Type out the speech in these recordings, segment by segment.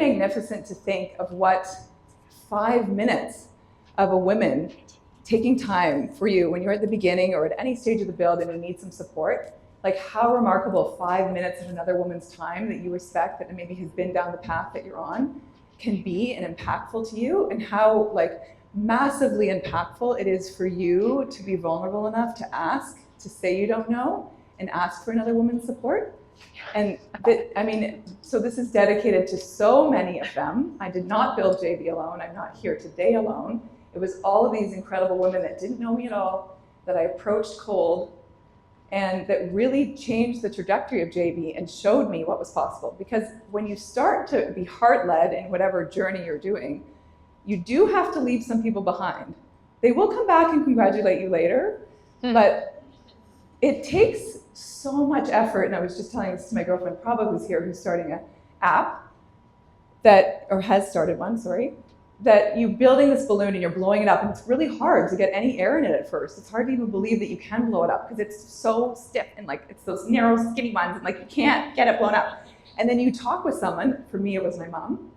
magnificent to think of what 5 minutes of a woman taking time for you when you're at the beginning or at any stage of the build and you need some support, like how remarkable 5 minutes of another woman's time that you respect that maybe has been down the path that you're on can be and impactful to you, and how like massively impactful it is for you to be vulnerable enough to ask, to say you don't know and ask for another woman's support. And I mean, so this is dedicated to so many of them. I did not build JB alone. I'm not here today alone. It was all of these incredible women that didn't know me at all, that I approached cold, and that really changed the trajectory of JB and showed me what was possible. Because when you start to be heart-led in whatever journey you're doing, you do have to leave some people behind. They will come back and congratulate you later, but it takes so much effort. And I was just telling this to my girlfriend, Prabha, who's here, who's starting an app that, or has started one, sorry, that you're building this balloon and you're blowing it up, and it's really hard to get any air in it at first. It's hard to even believe that you can blow it up because it's so stiff and like it's those narrow, skinny ones, and like you can't get it blown up. And then you talk with someone, for me it was my mom,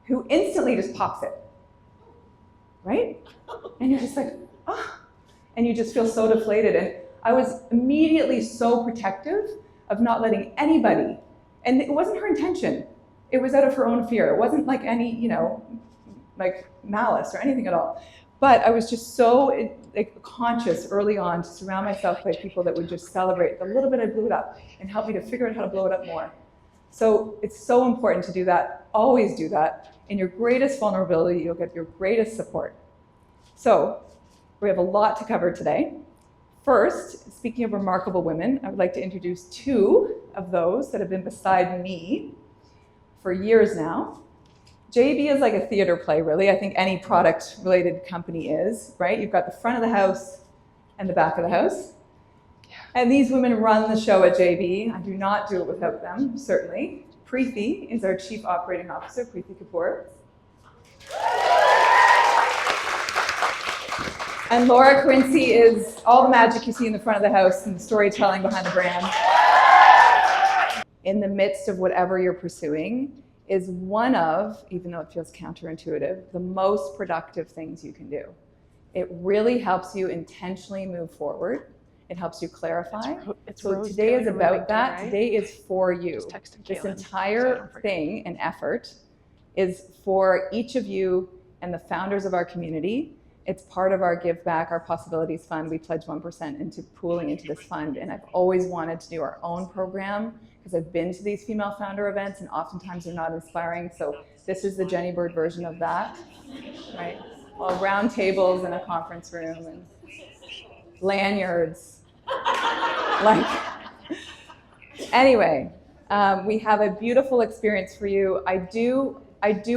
who instantly just pops it, right? And you're just like, oh, and you just feel so deflated. And I was immediately so protective of not letting anybody, and it wasn't her intention. It was out of her own fear. It wasn't like any, you know, like malice or anything at all. But I was just so like conscious early on to surround myself by people that would just celebrate the little bit I blew it up and help me to figure out how to blow it up more. So it's so important to do that. Always do that. In your greatest vulnerability, you'll get your greatest support. So we have a lot to cover today. First, speaking of remarkable women, I would like to introduce 2 of those that have been beside me for years now. JB is like a theater play, really. I think any product-related company is, right? You've got the front of the house and the back of the house. Yeah. And these women run the show at JB. I do not do it without them, certainly. Preeti is our Chief Operating Officer, Preeti Kapoor. And Laura Quincy is all the magic you see in the front of the house and the storytelling behind the brand. In the midst of whatever you're pursuing, is one of, even though it feels counterintuitive, the most productive things you can do. It really helps you intentionally move forward. It helps you clarify. So today is about that. Right? Today is for you. This entire thing and effort is for each of you and the founders of our community. It's part of our Give Back, our Possibilities Fund. We pledge 1% into pooling into this fund. And I've always wanted to do our own program because I've been to these female founder events and oftentimes they're not inspiring. So this is the Jenny Bird version of that, right? Well, round tables in a conference room and lanyards. Like, anyway, we have a beautiful experience for you. I do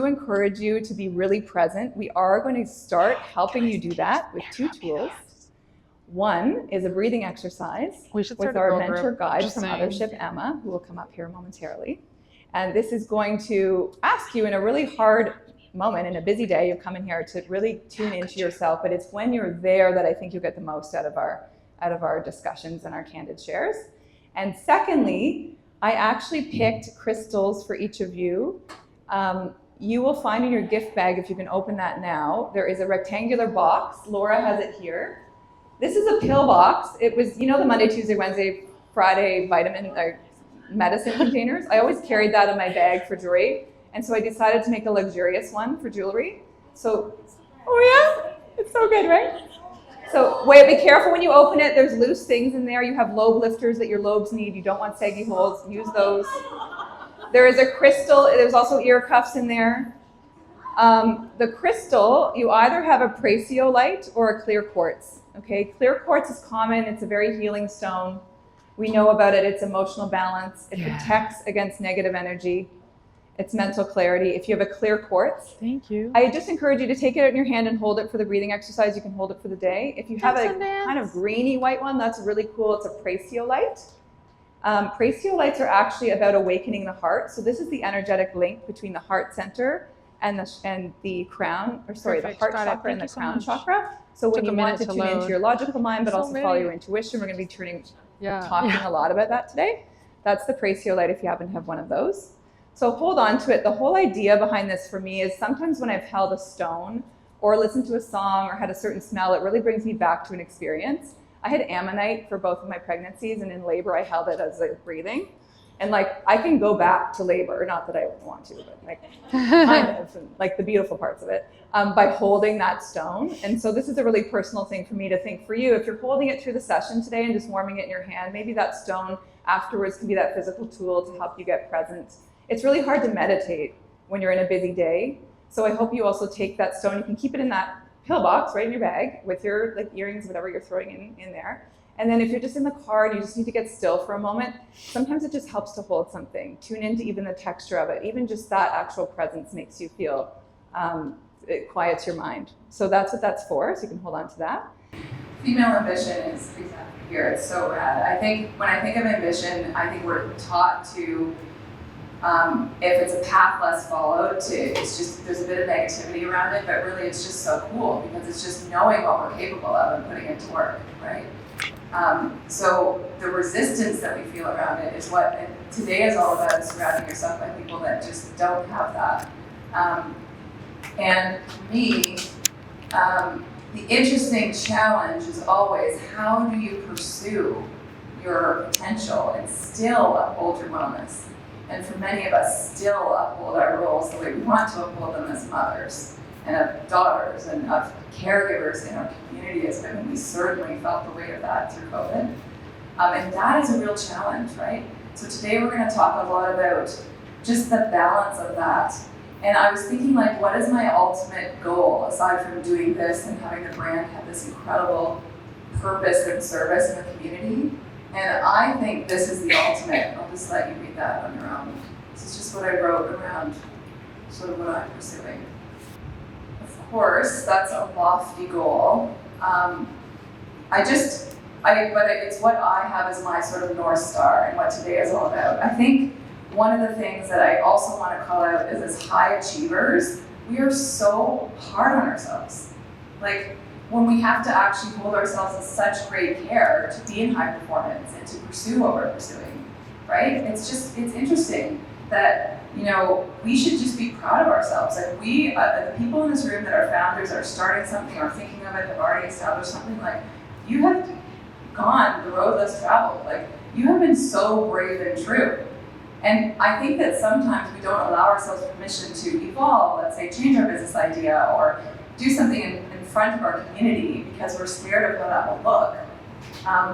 encourage you to be really present. We are going to start helping you do that with 2 tools. One is a breathing exercise with our mentor guide from Mothership, Emma, who will come up here momentarily. And this is going to ask you in a really hard moment, in a busy day, you come in here to really tune into yourself, but it's when you're there that I think you'll get the most out of our discussions and our candid shares. And secondly, I actually picked crystals for each of you. You will find in your gift bag, if you can open that now, there is a rectangular box. Laura has it here. This is a pill box. It was, you know, the Monday, Tuesday, Wednesday, Friday vitamin or medicine containers. I always carried that in my bag for jewelry. And so I decided to make a luxurious one for jewelry. So, oh yeah, it's so good, right? So wait, be careful when you open it. There's loose things in there. You have lobe lifters that your lobes need. You don't want saggy holes. Use those. There is a crystal. There's also ear cuffs in there. The crystal, you either have a prasiolite or a clear quartz. Okay, clear quartz is common. It's a very healing stone. We know about it. It's emotional balance. It protects against negative energy. It's mental clarity. If you have a clear quartz, thank you. I just encourage you to take it out in your hand and hold it for the breathing exercise. You can hold it for the day. If you have a kind of greeny white one, that's really cool. It's a prasiolite. Prasiolites are actually about awakening the heart. So this is the energetic link between the heart center and the crown, or sorry, the heart chakra and the crown chakra. So when you want to tune into your logical mind, but also follow your intuition, we're going to be talking a lot about that today. That's the prasiolite if you happen to have one of those. So hold on to it. The whole idea behind this for me is sometimes when I've held a stone or listened to a song or had a certain smell, it really brings me back to an experience. I had ammonite for both of my pregnancies, and in labor I held it as like breathing. And like, I can go back to labor, not that I would want to, but like kind of, like the beautiful parts of it, by holding that stone. And so this is a really personal thing for me to think for you. If you're holding it through the session today and just warming it in your hand, maybe that stone afterwards can be that physical tool to help you get present. It's really hard to meditate when you're in a busy day. So I hope you also take that stone. You can keep it in that pillbox right in your bag with your like earrings, whatever you're throwing in there. And then if you're just in the car and you just need to get still for a moment, sometimes it just helps to hold something. Tune into even the texture of it. Even just that actual presence makes you feel, it quiets your mind. So that's what that's for, so you can hold on to that. Female ambition is exactly here. It's so rad. I think when I think of ambition, I think we're taught to, if it's a path less followed, it's just, there's a bit of negativity around it, but really it's just so cool because it's just knowing what we're capable of and putting it to work, right? So the resistance that we feel around it is what today is all about, surrounding yourself by people that just don't have that. And for me, the interesting challenge is always, how do you pursue your potential and still uphold your wellness? And for many of us, still uphold our roles the way we want to uphold them as mothers and of daughters and of caregivers in our community as women. We certainly felt the weight of that through COVID. And that is a real challenge, right? So today we're going to talk a lot about just the balance of that. And I was thinking, like, what is my ultimate goal aside from doing this and having the brand have this incredible purpose and service in the community? And I think this is the ultimate. I'll just let you read that on your own. This is just what I wrote around sort of what I'm pursuing. Of course, that's a lofty goal. But it's what I have as my sort of North Star and what today is all about. I think one of the things that I also want to call out is as high achievers, we are so hard on ourselves. Like, when we have to actually hold ourselves in such great care to be in high performance and to pursue what we're pursuing, right? It's interesting that, you know, we should just be proud of ourselves. Like we, the people in this room that are founders, are starting something or thinking of it, have already established something, like, you have gone the road less traveled. Like, you have been so brave and true. And I think that sometimes we don't allow ourselves permission to evolve, let's say change our business idea or do something in front of our community because we're scared of how that will look.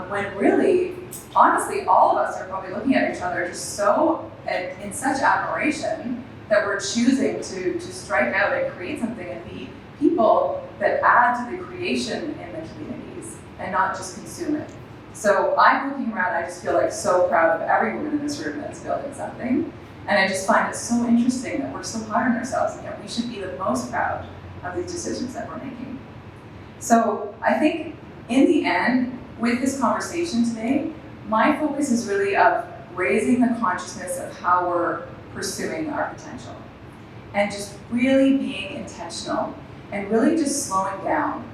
When really, honestly, all of us are probably looking at each other just so in such admiration that we're choosing to strike out and create something and be people that add to the creation in the communities and not just consume it. So I'm looking around, I just feel like so proud of every woman in this room that's building something. And I just find it so interesting that we're so hard on ourselves and that we should be the most proud of these decisions that we're making. So I think in the end, with this conversation today, my focus is really of raising the consciousness of how we're pursuing our potential and just really being intentional and really just slowing down.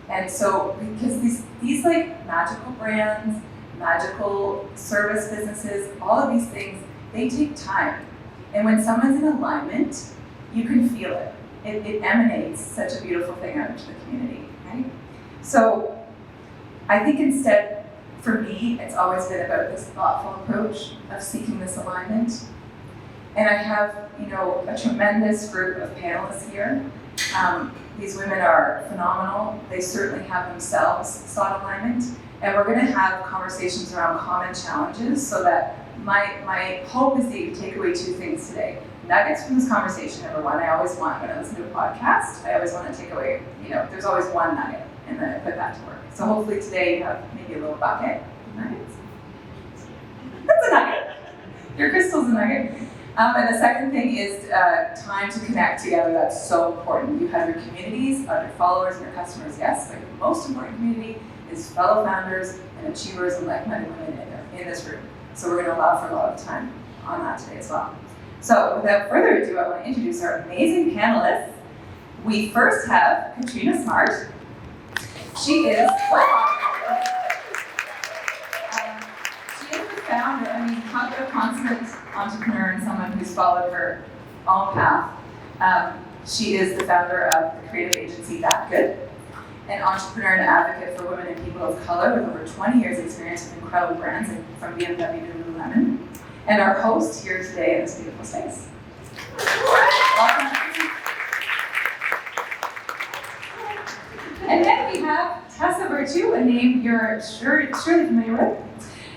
And so, because these like magical brands, magical service businesses, all of these things, they take time. And when someone's in alignment, you can feel it. It emanates such a beautiful thing out into the community, right? So I think instead, for me, it's always been about this thoughtful approach of seeking this alignment. And I have, you know, a tremendous group of panelists here. These women are phenomenal. They certainly have themselves sought alignment. And we're gonna have conversations around common challenges so that my hope is that you take away two things today. Nuggets from this conversation, number one, I always want, when I listen to a podcast, I always want to take away, you know, there's always one nugget, and then I put that to work. So hopefully today you have maybe a little bucket of nuggets. That's a nugget. Your crystal's a nugget. And the second thing is time to connect together. That's so important. You have your communities, your followers and your customers, yes, but your most important community is fellow founders and achievers and like-minded women in this room. So we're going to allow for a lot of time on that today as well. So without further ado, I want to introduce our amazing panelists. We first have Catriona Smart. She is the founder. I mean, talk about consummate entrepreneur and someone who's followed her own path. She is the founder of the creative agency That Good, an entrepreneur and advocate for women and people of color with over 20 years experience with incredible brands from BMW to Lululemon, and our host here today in this beautiful space. Welcome. And then we have Tessa Virtue, a name you're surely familiar with.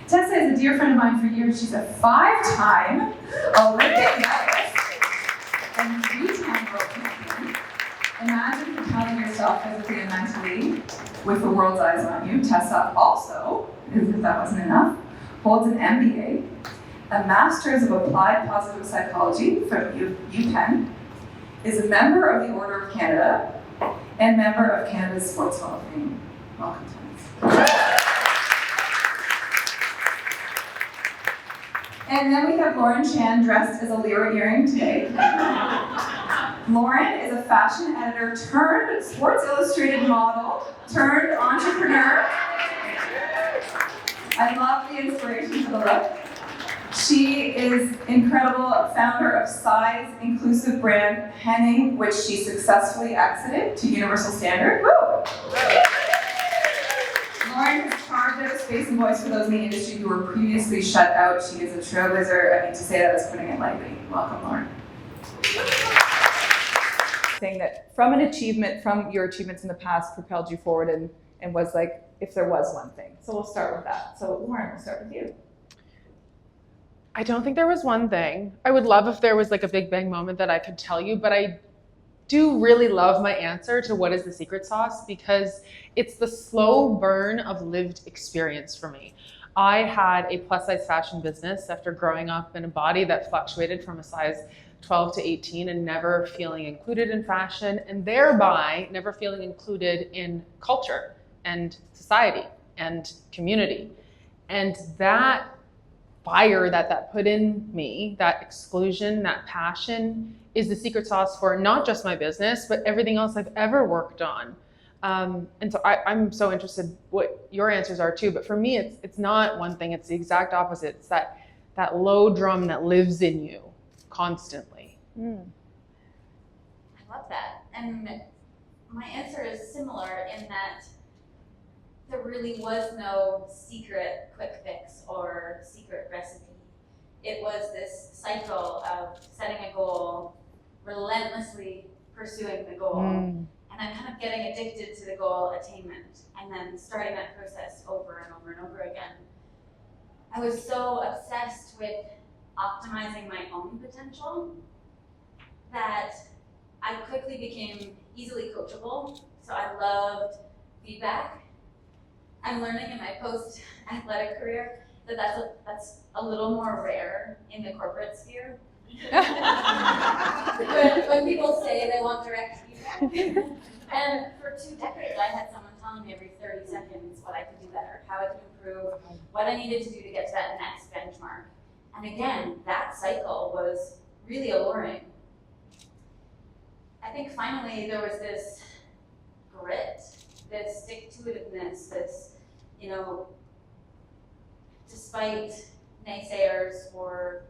Tessa is a dear friend of mine for years. She's a 5-time Olympic medalist and 3-time world champion. Imagine propelling yourself physically and mentally with the world's eyes on you. Tessa also, if that wasn't enough, holds an MBA, a Master's of Applied Positive Psychology from UPenn, is a member of the Order of Canada, and member of Canada's Sports Hall of Fame. Welcome, Tessa. And then we have Lauren Chan dressed as a Lyra earring today. Lauren is a fashion editor turned Sports Illustrated model turned entrepreneur. I love the inspiration for the look. She is incredible, founder of size inclusive brand Henning, which she successfully exited to Universal Standard. Woo! Lauren has carved out a space and voice for those in the industry who were previously shut out. She is a trailblazer. I mean, to say that is putting it lightly. Welcome, Lauren. Saying that from your achievements in the past propelled you forward and was like, if there was one thing. So we'll start with that. So Lauren, we'll start with you. I don't think there was one thing. I would love if there was like a big bang moment that I could tell you, but I do really love my answer to what is the secret sauce, because it's the slow burn of lived experience for me. I had a plus size fashion business after growing up in a body that fluctuated from a size 12 to 18 and never feeling included in fashion, and thereby never feeling included in culture and society and community. And that fire that put in me, that exclusion, that passion, is the secret sauce for not just my business, but everything else I've ever worked on. And so I'm so interested what your answers are too, but for me, it's not one thing, it's the exact opposite. It's that low drum that lives in you constantly. I love that. And my answer is similar in that there really was no secret quick fix or secret recipe. It was this cycle of setting a goal, relentlessly pursuing the goal, and then kind of getting addicted to the goal attainment, and then starting that process over and over and over again. I was so obsessed with optimizing my own potential that I quickly became easily coachable. So I loved feedback. I'm learning in my post-athletic career that that's a little more rare in the corporate sphere. when people say they want direct feedback. And for 2 decades, I had someone telling me every 30 seconds what I could do better, how I could improve, what I needed to do to get to that next benchmark. And again, that cycle was really alluring. I think finally there was this grit, this stick-to-itiveness, this, despite naysayers or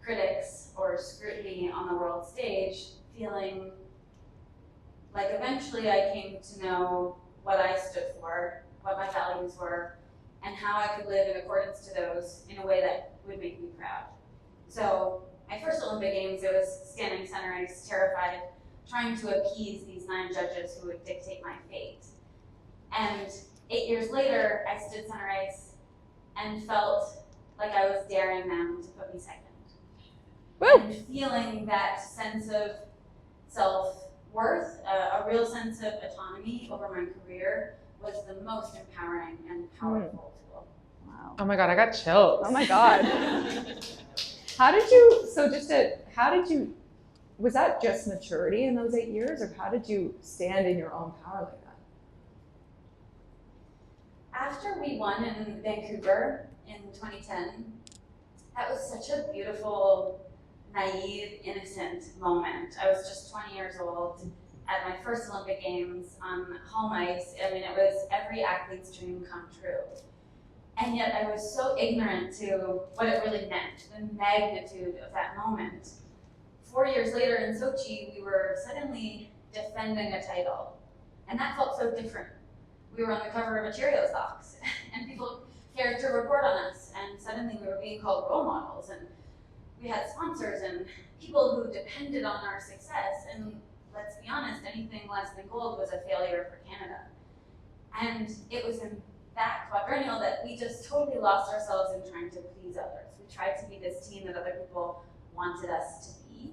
critics or scrutiny on the world stage, feeling like eventually I came to know what I stood for, what my values were, and how I could live in accordance to those in a way that would make me proud. So my first Olympic Games, it was standing center ice, terrified, trying to appease these 9 judges who would dictate my fate. And 8 years later, I stood center ice and felt like I was daring them to put me second. Woo! And feeling that sense of self-worth, a real sense of autonomy over my career, was the most empowering and powerful tool. Wow. Oh my God, I got chills. Oh my God. Was that just maturity in those 8 years, or how did you stand in your own power like that? After we won in Vancouver in 2010, that was such a beautiful, naive, innocent moment. I was just 20 years old at my first Olympic Games on home ice. I mean, it was every athlete's dream come true. And yet I was so ignorant to what it really meant, the magnitude of that moment. 4 years later in Sochi, we were suddenly defending a title. And that felt so different. We were on the cover of a Cheerios box, and people cared to report on us, and suddenly we were being called role models, and we had sponsors and people who depended on our success, and let's be honest, anything less than gold was a failure for Canada. And it was in that quadrennial that we just totally lost ourselves in trying to please others. We tried to be this team that other people wanted us to be.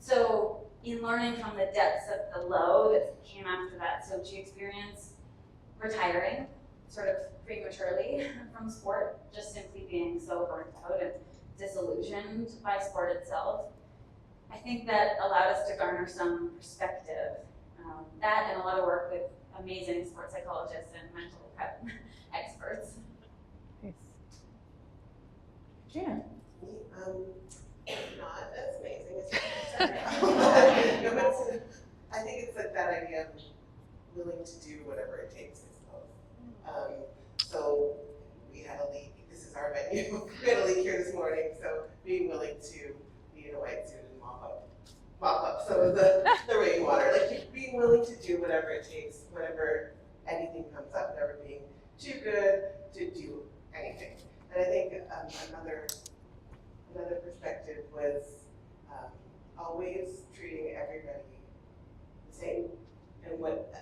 So in learning from the depths of the low that came after that Sochi experience, retiring sort of prematurely from sport, just simply being so burnt out and disillusioned by sport itself, I think that allowed us to garner some perspective. That and a lot of work with amazing sports psychologists and mental prep experts. Nice. Jan. Not as amazing as I think it's like that idea of willing to do whatever it takes, I suppose. So we had a leak. This is our venue. We had a leak here this morning, so being willing to be in a white suit and mop up some of the rainwater. Like being willing to do whatever it takes, whenever anything comes up, never being too good to do anything. And I think another perspective was always treating everybody the same. And what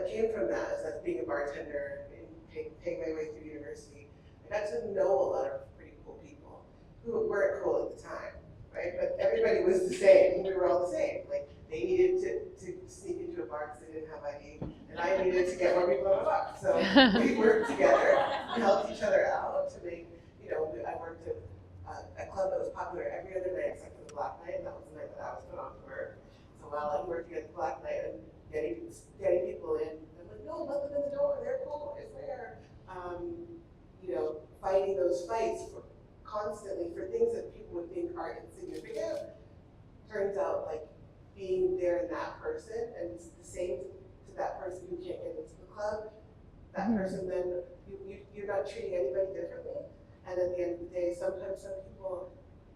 came from that is that being a bartender and paying my way through university, I got to know a lot of pretty cool people who weren't cool at the time, right? But everybody was the same. We were all the same. Like they needed to sneak into a bar because they didn't have ID, and I needed to get more people on the bar. So we worked together and helped each other out to make, I worked at a club that was popular every other night except for the Black Night, and that was the night that I was put on to work. So while I'm working at the Black Night and getting people in, I'm like, no, let them in the door, they're cool, it's there. Fighting those fights constantly for things that people would think are insignificant, turns out like being there in that person, and it's the same to that person who can't get into the club, that person then, you're not treating anybody differently. And at the end of the day, sometimes some people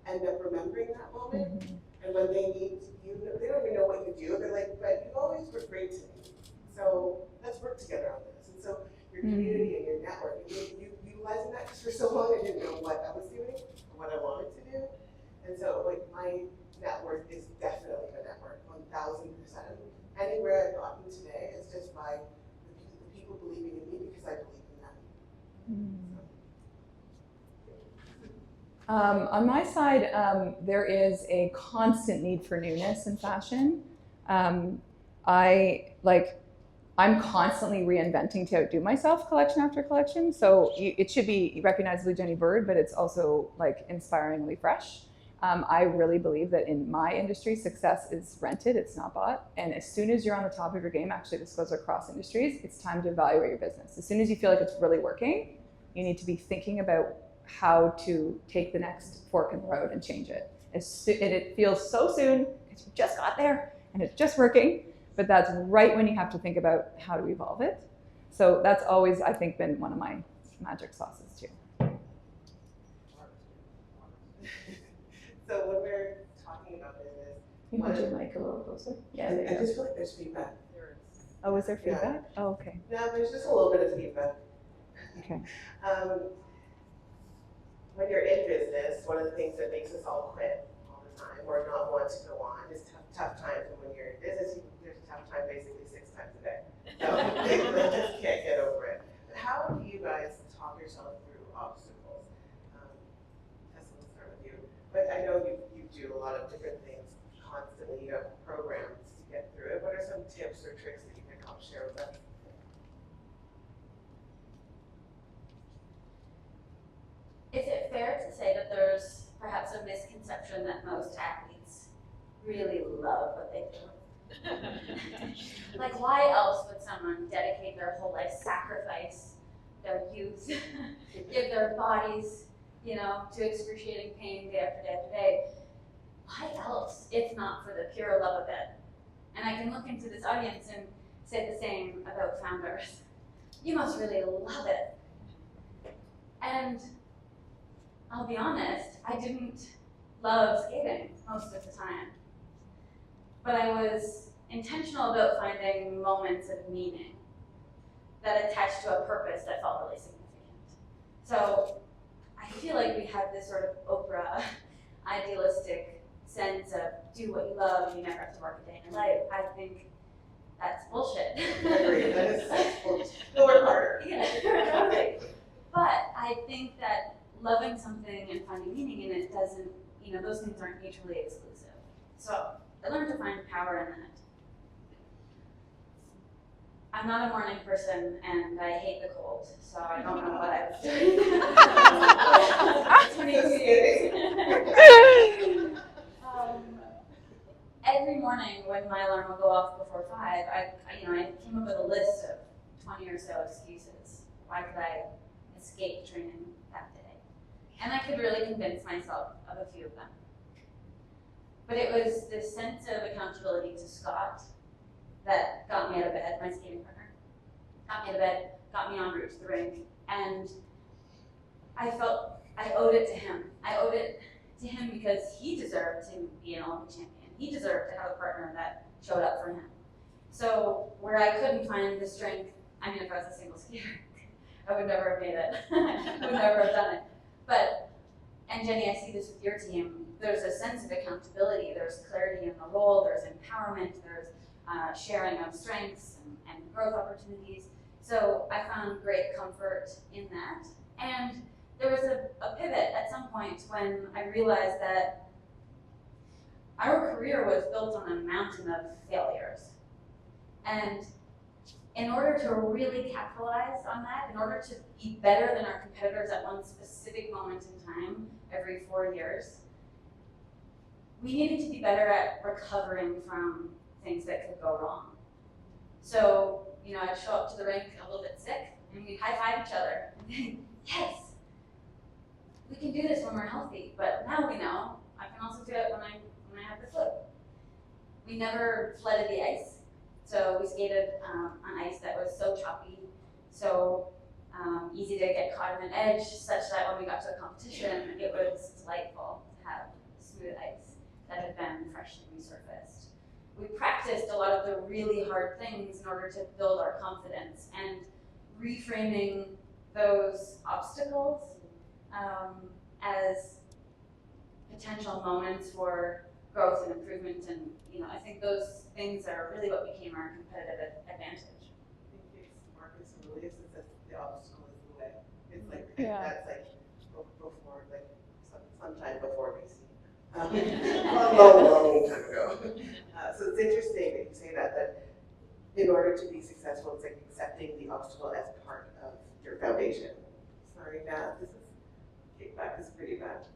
end up remembering that moment, and when they need you, they don't even know what you do. They're like, but you always were great to me, so let's work together on this. And so your community and your network, and you utilizing that, because for so long I didn't know what I was doing or what I wanted to do. And so like my network is definitely a network, 1,000%. Anywhere I've gotten today is just by the people believing in me because I believe in them. On my side, there is a constant need for newness in fashion. I'm constantly reinventing to outdo myself collection after collection. So it should be recognizably Jenny Bird, but it's also like inspiringly fresh. I really believe that in my industry, success is rented, it's not bought. And as soon as you're on the top of your game, actually this goes across industries, it's time to evaluate your business. As soon as you feel like it's really working, you need to be thinking about how to take the next fork in the road and change it. And it feels so soon because you just got there and it's just working, but that's right when you have to think about how to evolve it. So that's always, I think, been one of my magic sauces too. So when we're talking about business, Can you hold your mic a little closer? Yeah, there I you go. just feel like there's feedback. Oh, is there feedback? Yeah. Oh, okay. No, there's just a little bit of feedback. Okay. When you're in business, one of the things that makes us all quit all the time or not want to go on is tough times. And when you're in business, there's a tough time basically 6 times a day. So they just can't get over it. But how do you guys talk yourself through obstacles? Tessa, we'll start with you. But I know you do a lot of different things constantly. You have programs to get through it. What are some tips or tricks that you can help share with us? Is it fair to say that there's perhaps a misconception that most athletes really love what they do? Like, why else would someone dedicate their whole life, sacrifice their youth, give their bodies, to excruciating pain day after day after day? Why else, if not for the pure love of it? And I can look into this audience and say the same about founders. You must really love it. And I'll be honest, I didn't love skating most of the time. But I was intentional about finding moments of meaning that attached to a purpose that felt really significant. So I feel like we have this sort of Oprah idealistic sense of do what you love and you never have to work a day in your life. I think that's bullshit. I agree. That is such bullshit. Go work harder. Yeah, totally. But I think that loving something and finding meaning in it doesn't, those things aren't mutually exclusive. So I learned to find power in that. I'm not a morning person and I hate the cold, so I don't know what I was doing. 22 years. Every morning when my alarm would go off before 5, I came up with a list of 20 or so excuses. Why could I escape training that day? And I could really convince myself of a few of them. But it was this sense of accountability to Scott that got me out of bed, my skating partner. Got me out of bed, got me en route to the rink, and I felt I owed it to him. I owed it to him because he deserved to be an Olympic champion. He deserved to have a partner that showed up for him. So where I couldn't find the strength, if I was a single skier, I would never have made it. I would never have done it. But, and Jenny, I see this with your team, there's a sense of accountability, there's clarity in the role, there's empowerment, there's sharing of strengths and growth opportunities. So I found great comfort in that. And there was a pivot at some point when I realized that our career was built on a mountain of failures. And in order to really capitalize on that, in order to be better than our competitors at one specific moment in time every 4 years, we needed to be better at recovering from things that could go wrong. So, I'd show up to the rink a little bit sick, and we'd high-five each other and think, yes, we can do this when we're healthy, but now we know I can also do it when I have the flu. We never flooded the ice, so we skated on ice that was so choppy, so easy to get caught in an edge, such that when we got to a competition, it was delightful to have smooth ice that had been freshly resurfaced. We practiced a lot of the really hard things in order to build our confidence, and reframing those obstacles as potential moments for growth and improvement, and I think those things are really what became our competitive advantage. I think Marcus really is that the obstacle is the way. It's like that's like before, like sometime before BC. A long time ago. So it's interesting that you say that in order to be successful, it's like accepting the obstacle as part of your foundation. Sorry, Matt, this is kickback is pretty bad.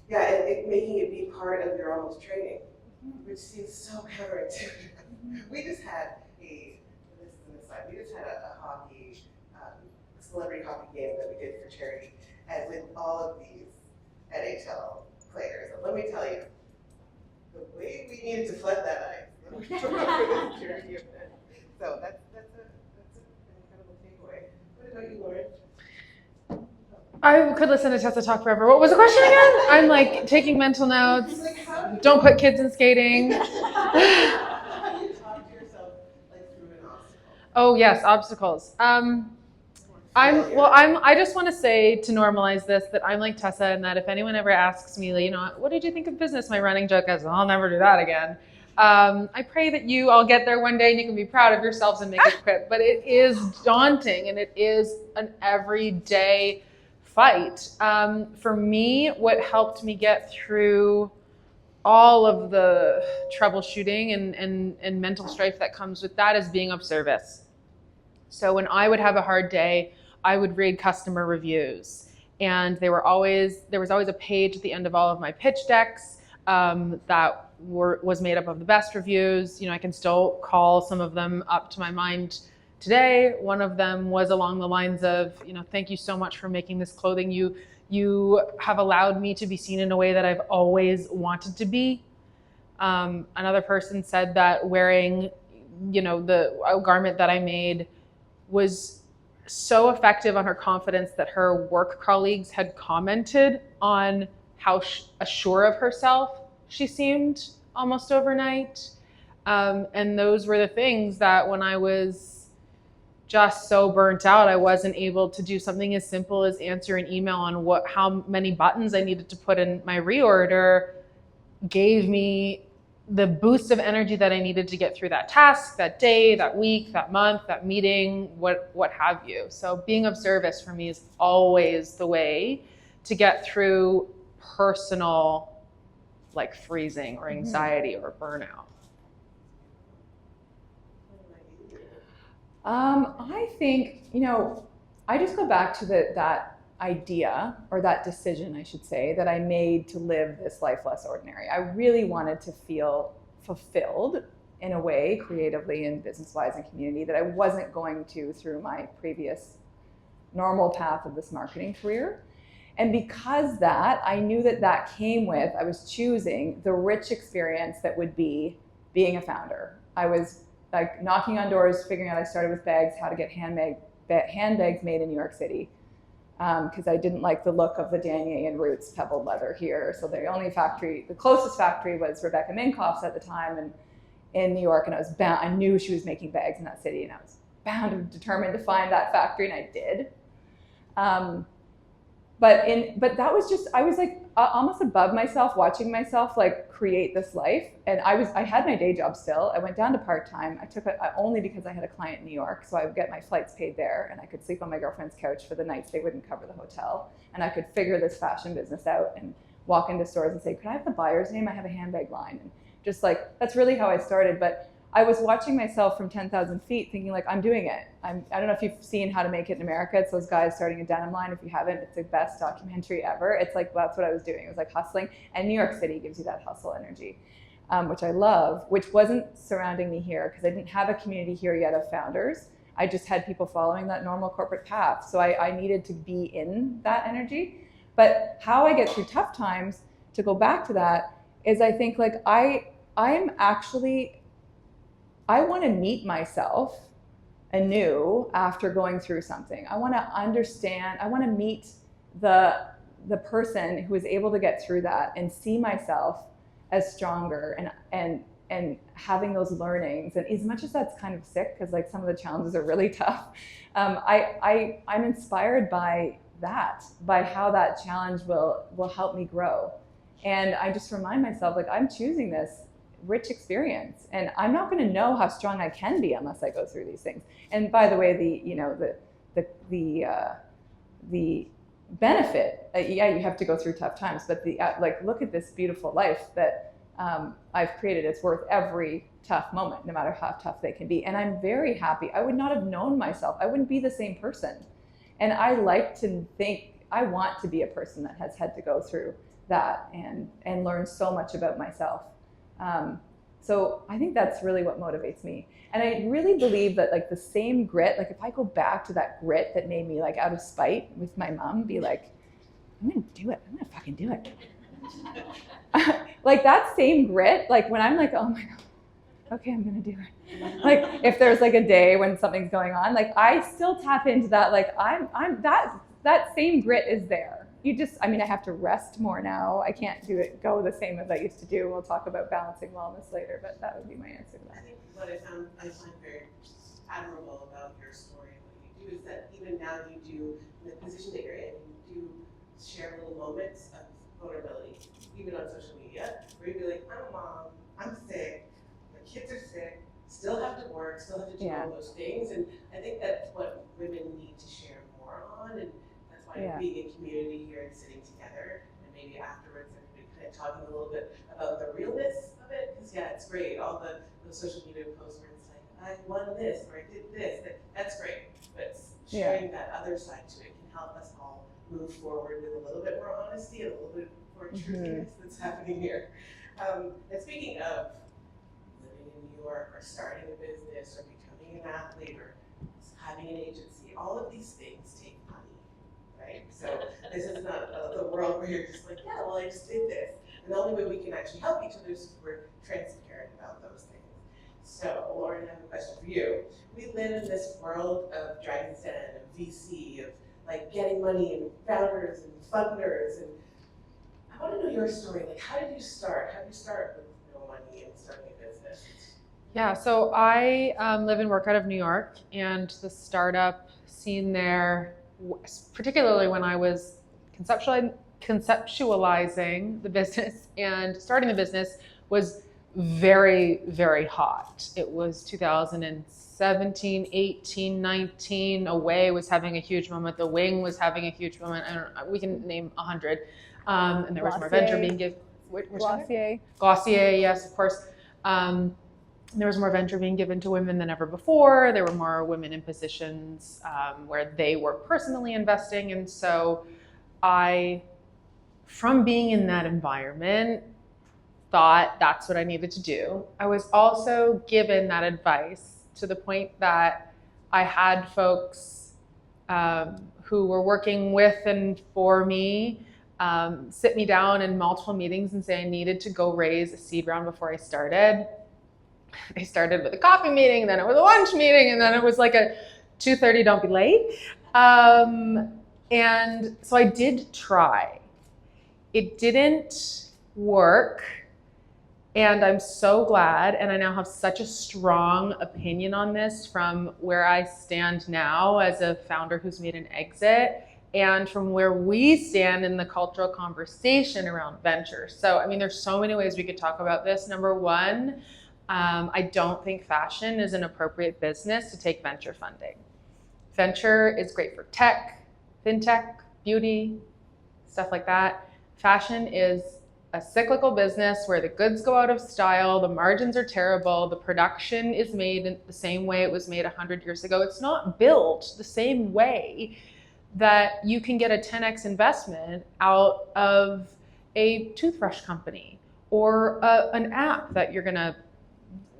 Making it be part of your almost training, which seems so counterintuitive. We just had this is an aside, we just had a hockey, celebrity hockey game that we did for charity, and with all of these NHL players. And let me tell you, the way we needed to flood that ice for this charity event. So that's an incredible takeaway. What about you, Lauren? I could listen to Tessa talk forever. What was the question again? I'm like taking mental notes. Don't put kids in skating. How do you talk to yourself through an obstacle? Oh yes, obstacles. I just want to say, to normalize this, that I'm like Tessa, and that if anyone ever asks me, what did you think of business? My running joke is, I'll never do that again. I pray that you all get there one day and you can be proud of yourselves and make it quit. But it is daunting, and it is an everyday fight. For me, what helped me get through all of the troubleshooting and mental strife that comes with that is being of service. So when I would have a hard day, I would read customer reviews, and there was always a page at the end of all of my pitch decks that was made up of the best reviews. I can still call some of them up to my mind today. One of them was along the lines of, thank you so much for making this clothing. You have allowed me to be seen in a way that I've always wanted to be. Another person said that wearing, the garment that I made was so effective on her confidence that her work colleagues had commented on how assured of herself she seemed almost overnight. And those were the things that when I was just so burnt out, I wasn't able to do something as simple as answer an email on how many buttons I needed to put in my reorder, gave me the boost of energy that I needed to get through that task, that day, that week, that month, that meeting, what have you. So being of service for me is always the way to get through personal like freezing or anxiety or burnout. I think, I just go back to that idea, or that decision, I should say, that I made to live this life less ordinary. I really wanted to feel fulfilled in a way, creatively and business-wise and community, that I wasn't going to through my previous normal path of this marketing career. And because that, I knew that came with, I was choosing the rich experience that would be being a founder. I was like knocking on doors, figuring out, I started with bags, how to get handbags made in New York City. Because I didn't like the look of the Danier and Roots pebbled leather here. So the closest factory was Rebecca Minkoff's at the time in New York, and I knew she was making bags in that city, and I was bound and determined to find that factory, and I did. But that was just, I was like almost above myself, watching myself like create this life. And I had my day job still. I went down to part-time. I took it only because I had a client in New York, so I would get my flights paid there, and I could sleep on my girlfriend's couch for the nights they wouldn't cover the hotel. And I could figure this fashion business out and walk into stores and say, could I have the buyer's name? I have a handbag line. And just like, that's really how I started. But I was watching myself from 10,000 feet thinking like, I'm doing it. I don't know if you've seen How to Make It in America. It's those guys starting a denim line. If you haven't, it's the best documentary ever. It's like, that's what I was doing. It was like hustling. And New York City gives you that hustle energy, which I love, which wasn't surrounding me here because I didn't have a community here yet of founders. I just had people following that normal corporate path. So I needed to be in that energy. But how I get through tough times, to go back to that, is I think like I want to meet myself anew after going through something. I want to understand, I want to meet the person who is able to get through that and see myself as stronger and having those learnings. And as much as that's kind of sick, because like some of the challenges are really tough, I'm inspired by that, by how that challenge will help me grow. And I just remind myself, like, I'm choosing this rich experience, and I'm not going to know how strong I can be unless I go through these things. And by the way, the benefit, yeah, you have to go through tough times, but look at this beautiful life that I've created. It's worth every tough moment, no matter how tough they can be. And I'm very happy. I would not have known myself. I wouldn't be the same person. And I like to think, I want to be a person that has had to go through that and learn so much about myself. So I think that's really what motivates me. And I really believe that like the same grit, like if I go back to that grit that made me like out of spite with my mom, be like, I'm gonna do it. I'm gonna fucking do it. Like that same grit, like when I'm like, oh my God, okay, I'm gonna do it. Like if there's like a day when something's going on, like I still tap into that, like I'm that same grit is there. I have to rest more now. I can't go the same as I used to do. We'll talk about balancing wellness later, but that would be my answer to that. I think what I find very admirable about your story and what you do is that even now you do, in the position that you're in, you do share little moments of vulnerability, even on social media, where you'd be like, I'm a mom, I'm sick, my kids are sick, still have to work, still have to do all those things. And I think that's what women need to share more on. And being a community here and sitting together, and maybe afterwards I could be kind of talking a little bit about the realness of it, because it's great, all the social media posts where it's like, I won this, or I did this, that's great, but sharing that other side to it can help us all move forward with a little bit more honesty and a little bit more truthiness that's happening here. And speaking of living in New York, or starting a business, or becoming an athlete, or having an agency, all of these things take money. Right? So this is not the world where you're just like, yeah, well, I just did this. And the only way we can actually help each other is if we're transparent about those things. So, Lauren, I have a question for you. We live in this world of Dragon's Den, of VC, of like getting money and founders and funders. And I want to know your story. Like, how did you start? How did you start with no money and starting a business? Yeah, so I live and work out of New York, and the startup scene there, particularly when I was conceptualizing the business and starting the business, was very, very hot. It was 2017, 18, 19. Away was having a huge moment. The Wing was having a huge moment. We can name 100. And there was more venture being given. Glossier, yes, of course. There was more venture being given to women than ever before. There were more women in positions where they were personally investing. And so I, from being in that environment, thought that's what I needed to do. I was also given that advice to the point that I had folks who were working with and for me sit me down in multiple meetings and say I needed to go raise a seed round before I started. They started with a coffee meeting, then it was a lunch meeting, and then it was like a 2:30, don't be late. And so I did try. It didn't work, and I'm so glad, and I now have such a strong opinion on this from where I stand now as a founder who's made an exit, and from where we stand in the cultural conversation around venture. So, I mean, there's so many ways we could talk about this. Number one, I don't think fashion is an appropriate business to take venture funding. Venture is great for tech, fintech, beauty, stuff like that. Fashion is a cyclical business where the goods go out of style, the margins are terrible, the production is made in the same way it was made 100 years ago. It's not built the same way that you can get a 10x investment out of a toothbrush company or an app that you're gonna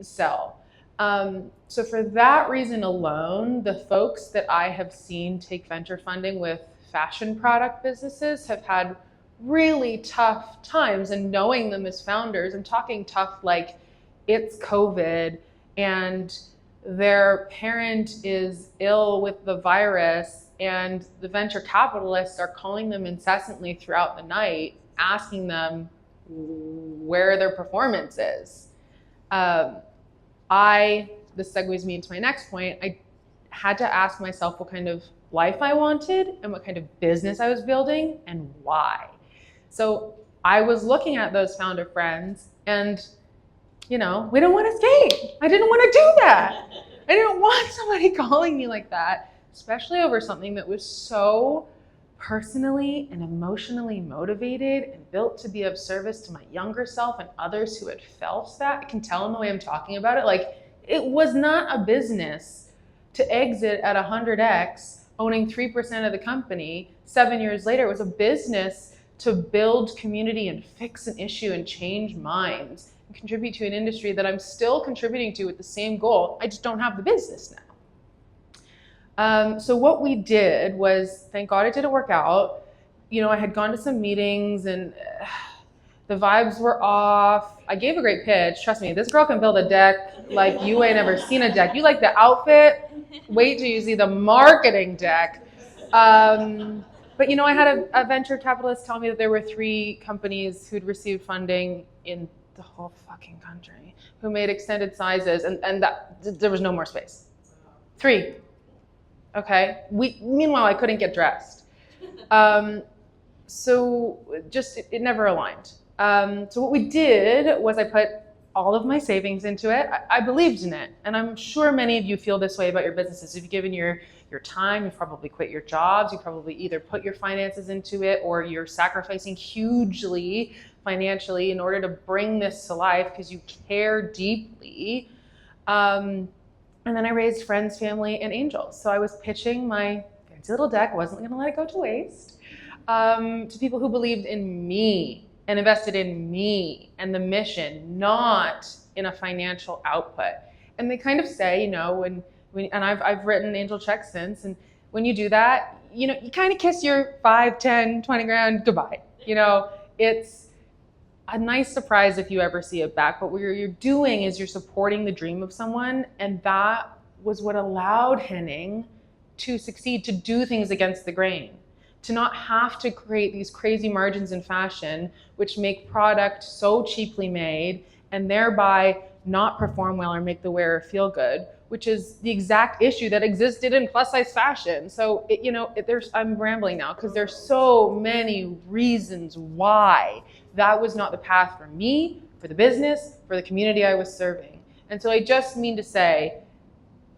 sell. So for that reason alone, the folks that I have seen take venture funding with fashion product businesses have had really tough times. And knowing them as founders, I'm talking tough like it's COVID and their parent is ill with the virus and the venture capitalists are calling them incessantly throughout the night, asking them where their performance is. This segues me into my next point. I had to ask myself what kind of life I wanted and what kind of business I was building and why. So I was looking at those founder friends and, we don't want to skate. I didn't want to do that. I didn't want somebody calling me like that, especially over something that was so personally and emotionally motivated and built to be of service to my younger self and others who had felt that. I can tell in the way I'm talking about it. Like, it was not a business to exit at 100x, owning 3% of the company. 7 years later, it was a business to build community and fix an issue and change minds and contribute to an industry that I'm still contributing to with the same goal. I just don't have the business now. So what we did was, thank God it didn't work out. I had gone to some meetings and the vibes were off. I gave a great pitch. Trust me, this girl can build a deck like you ain't ever seen a deck. You like the outfit? Wait till you see the marketing deck. But I had a venture capitalist tell me that there were 3 companies who'd received funding in the whole fucking country who made extended sizes, and that there was no more space. 3. Okay. Meanwhile, I couldn't get dressed. So it never aligned. So what we did was I put all of my savings into it. I believed in it. And I'm sure many of you feel this way about your businesses. If you've given your time, you've probably quit your jobs. You probably either put your finances into it or you're sacrificing hugely financially in order to bring this to life because you care deeply. And then I raised friends, family, and angels. So I was pitching my fancy little deck, wasn't going to let it go to waste, to people who believed in me and invested in me and the mission, not in a financial output. And they kind of say, and I've written angel checks since, and when you do that, you kind of kiss your 5, 10, 20 grand goodbye. It's a nice surprise if you ever see it back, but what you're doing is you're supporting the dream of someone, and that was what allowed Henning to succeed, to do things against the grain, to not have to create these crazy margins in fashion, which make product so cheaply made and thereby not perform well or make the wearer feel good, which is the exact issue that existed in plus size fashion. So, I'm rambling now because there's so many reasons why that was not the path for me, for the business, for the community I was serving. And so I just mean to say,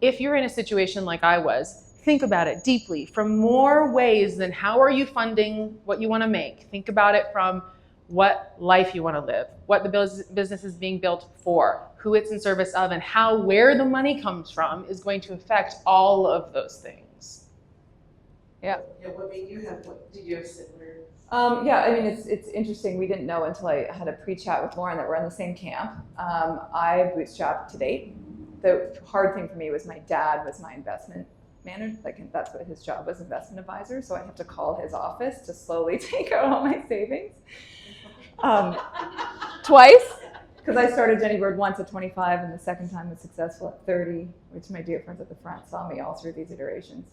if you're in a situation like I was, think about it deeply from more ways than how are you funding what you want to make. Think about it from what life you want to live, what the business is being built for, who it's in service of, and how where the money comes from is going to affect all of those things. Yeah. Yeah, what made you have, did you have similar? Yeah, I mean, it's interesting. We didn't know until I had a pre-chat with Lauren that we're in the same camp. I bootstrapped to date. The hard thing for me was my dad was my investment manager, like that's what his job was, investment advisor. So I have to call his office to slowly take out all my savings. Twice, because I started Jenny Bird once at 25 and the second time was successful at 30, which my dear friends at the front saw me all through these iterations.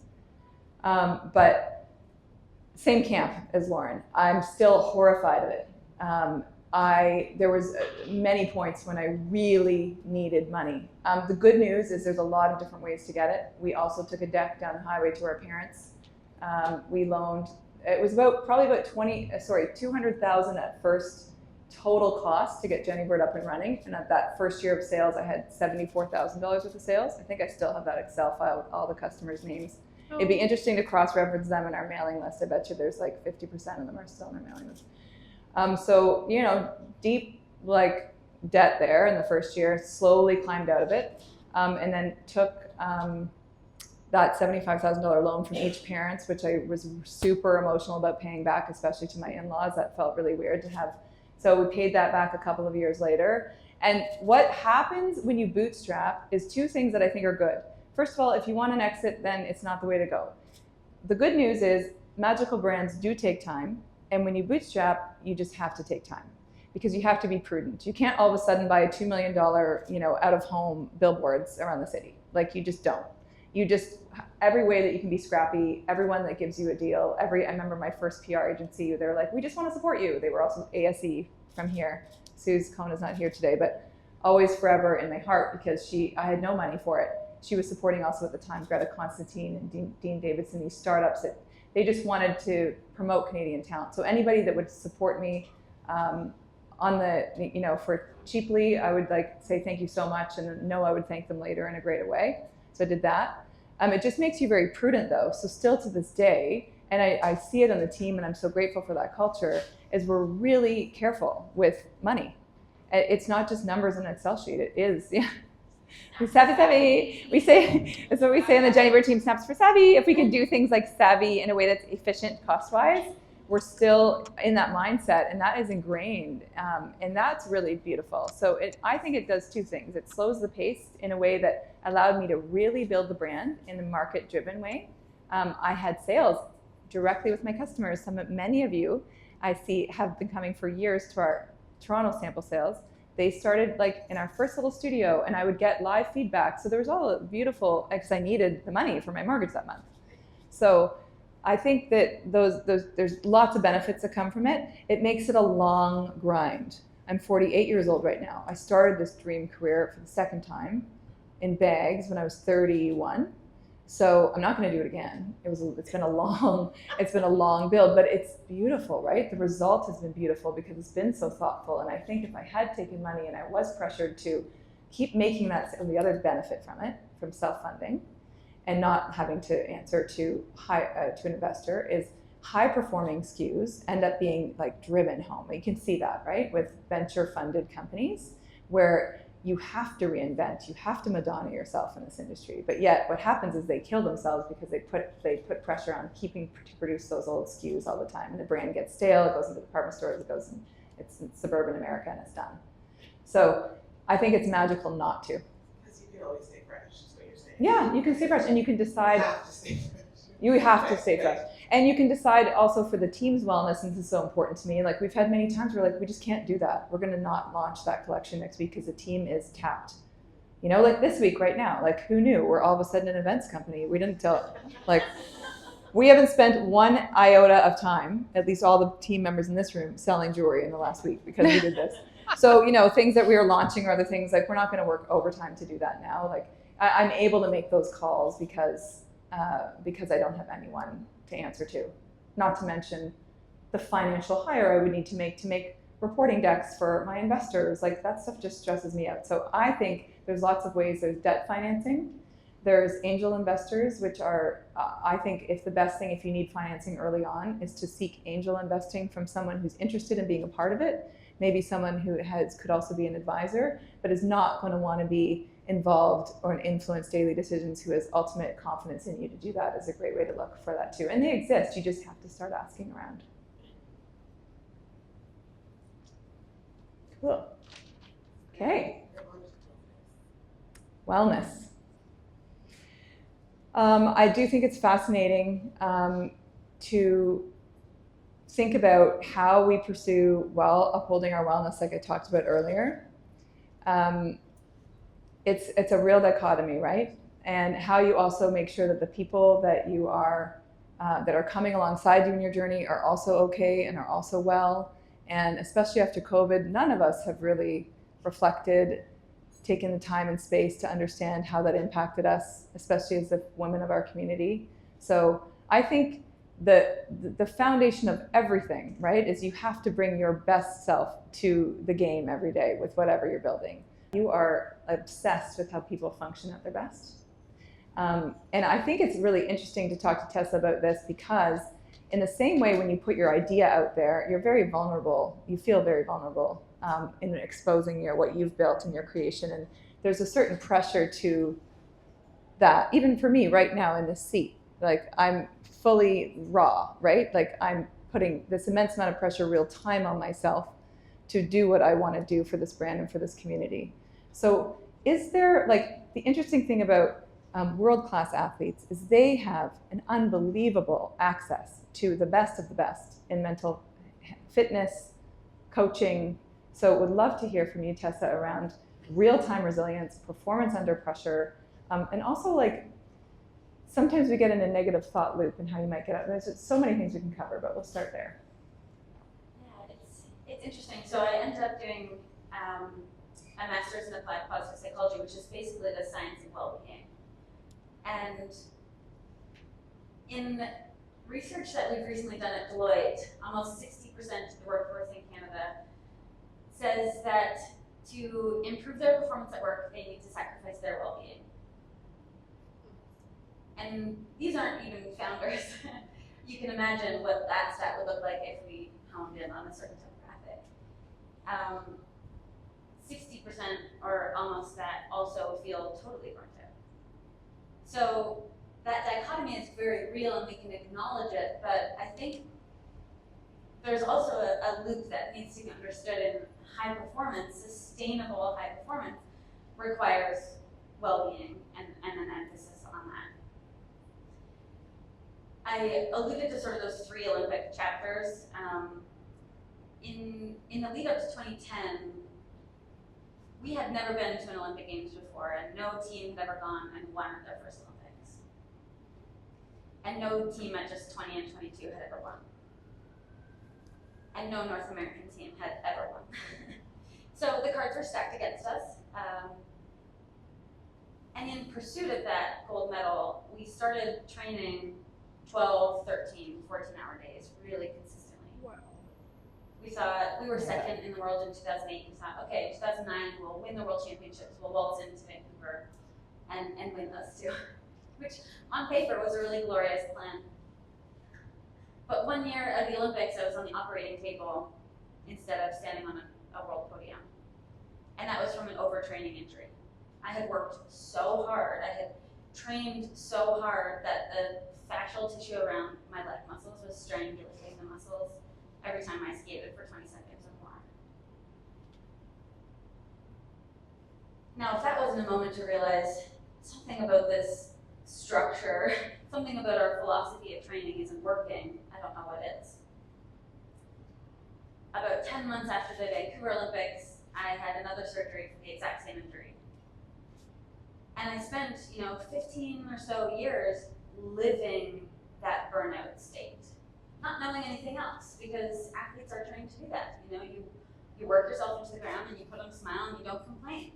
But same camp as Lauren. I'm still horrified of it. There was many points when I really needed money. The good news is there's a lot of different ways to get it. We also took a deck down the highway to our parents. We loaned, it was probably about 200,000 at first total cost to get Jenny Bird up and running. And at that first year of sales, I had $74,000 worth of sales. I think I still have that Excel file with all the customers' names. It'd be interesting to cross-reference them in our mailing list. I bet you there's like 50% of them are still in our mailing list. So, deep like debt there in the first year, slowly climbed out of it, and then took that $75,000 loan from each parent, which I was super emotional about paying back, especially to my in-laws. That felt really weird to have. So we paid that back a couple of years later. And what happens when you bootstrap is two things that I think are good. First of all, if you want an exit, then it's not the way to go. The good news is magical brands do take time. And when you bootstrap, you just have to take time because you have to be prudent. You can't all of a sudden buy a $2 million, out of home billboards around the city. Like you just don't. Every way that you can be scrappy, everyone that gives you a deal, I remember my first PR agency, they were like, we just want to support you. They were also ASE from here. Suze Cohn is not here today, but always forever in my heart because I had no money for it. She was supporting also at the time Greta Constantine and Dean Davidson, these startups that they just wanted to promote Canadian talent. So anybody that would support me for cheaply, I would say thank you so much and know I would thank them later in a greater way. So I did that. It just makes you very prudent though. So still to this day, and I see it on the team and I'm so grateful for that culture, is we're really careful with money. It's not just numbers in an Excel sheet, it is, yeah. Savvy. We say, that's what we say on the Jenny Bird team, snaps for savvy. If we can do things like savvy in a way that's efficient cost-wise, we're still in that mindset and that is ingrained. And that's really beautiful. So I think it does two things. It slows the pace in a way that allowed me to really build the brand in a market-driven way. I had sales directly with my customers. Many of you I see have been coming for years to our Toronto sample sales. They started in our first little studio and I would get live feedback. So there was all beautiful, because I needed the money for my mortgage that month. So I think that there's lots of benefits that come from it. It makes it a long grind. I'm 48 years old right now. I started this dream career for the second time in bags when I was 31. So I'm not going to do it again. It's been a long build, but it's beautiful, right? The result has been beautiful because it's been so thoughtful. And I think if I had taken money and I was pressured to keep making that, and the other benefit from it, from self-funding, and not having to answer to an investor, is high-performing SKUs end up being driven home. You can see that, right, with venture-funded companies where you have to reinvent, you have to Madonna yourself in this industry. But yet what happens is they kill themselves because they put pressure on keeping to produce those old SKUs all the time. And the brand gets stale, it goes into department stores, it's in suburban America and it's done. So I think it's magical not to. Because you can always stay fresh, is what you're saying. Yeah, you can stay fresh and you can decide. You have to stay fresh. And you can decide also for the team's wellness, and this is so important to me, we've had many times where we just can't do that. We're gonna not launch that collection next week because the team is tapped. You know, like this week right now, like who knew? We're all of a sudden an events company. We didn't tell, like, we haven't spent one iota of time, at least all the team members in this room, selling jewelry in the last week because we did this. So, you know, things that we are launching or other things, like we're not going to work overtime to do that now. Like I'm able to make those calls because I don't have anyone to answer to. Not to mention the financial hire I would need to make reporting decks for my investors. Like that stuff just stresses me out. So I think there's lots of ways. There's debt financing. There's angel investors, which are, I think, if the best thing if you need financing early on is to seek angel investing from someone who's interested in being a part of it. Maybe someone who could also be an advisor, but is not going to want to be involved or influence daily decisions, who has ultimate confidence in you to do that, is a great way to look for that too. And they exist. You just have to start asking around. Cool. Okay. Wellness. I do think it's fascinating to think about how we pursue while upholding our wellness, like I talked about earlier. It's a real dichotomy, right? And how you also make sure that the people that you are that are coming alongside you in your journey are also okay and are also well. And especially after COVID, none of us have really reflected, taken the time and space to understand how that impacted us, especially as the women of our community. So I think the foundation of everything, right, is you have to bring your best self to the game every day with whatever you're building. You are obsessed with how people function at their best. And I think it's really interesting to talk to Tessa about this, because in the same way when you put your idea out there, you're very vulnerable. You feel very vulnerable in exposing what you've built in your creation. And there's a certain pressure to that, even for me right now in this seat. Like I'm fully raw, right? Like I'm putting this immense amount of pressure real time on myself to do what I want to do for this brand and for this community. So is there, like, the interesting thing about world-class athletes is they have an unbelievable access to the best of the best in mental fitness, coaching. So would love to hear from you, Tessa, around real-time resilience, performance under pressure, and also, like, sometimes we get in a negative thought loop and how you might get out. There's so many things we can cover, but we'll start there. Yeah, it's interesting. So I ended up doing a master's in applied positive psychology, which is basically the science of well-being. And in research that we've recently done at Deloitte, almost 60% of the workforce in Canada says that to improve their performance at work, they need to sacrifice their well-being. And these aren't even founders. You can imagine what that stat would look like if we honed in on a certain demographic. 60% or almost that also feel totally burnt out. So that dichotomy is very real and we can acknowledge it, but I think there's also a loop that needs to be understood in high performance. Sustainable high performance requires well-being and an emphasis on that. I alluded to sort of those 3 Olympic chapters. In the lead up to 2010, we had never been to an Olympic Games before, and no team had ever gone and won at their first Olympics. And no team at just 20 and 22 had ever won. And no North American team had ever won. So the cards were stacked against us. And in pursuit of that gold medal, we started training 12, 13, 14-hour days really consistently. Wow. We were second in the world in 2008. We thought, okay, 2009, we'll win the World Championships. We'll waltz into Vancouver and win those 2, which on paper was a really glorious plan. But one year at the Olympics, I was on the operating table instead of standing on a world podium. And that was from an overtraining injury. I had worked so hard. I had trained so hard that the fascial tissue around my leg muscles was strained to retain the muscles every time I skated for 20 seconds or more. Now, if that wasn't a moment to realize something about this structure, something about our philosophy of training isn't working, I don't know what is. About 10 months after the Vancouver Olympics, I had another surgery for the exact same injury. And I spent, 15 or so years living that burnout state, not knowing anything else, because athletes are trained to do that. You work yourself into the ground and you put on a smile and you don't complain.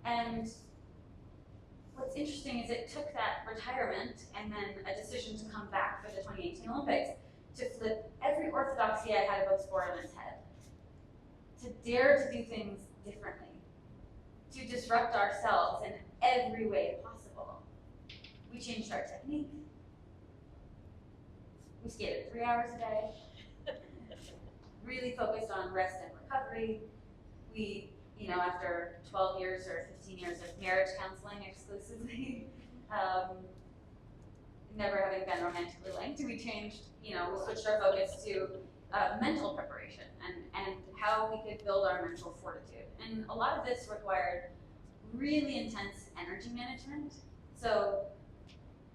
And what's interesting is it took that retirement and then a decision to come back for the 2018 Olympics to flip every orthodoxy I had about sport on its head, to dare to do things differently, to disrupt ourselves in every way possible. We changed our technique. We skated 3 hours a day, really focused on rest and recovery. We, after 12 years or 15 years of marriage counseling exclusively, never having been romantically linked, we changed, we switched our focus to mental preparation and how we could build our mental fortitude. And a lot of this required really intense energy management. So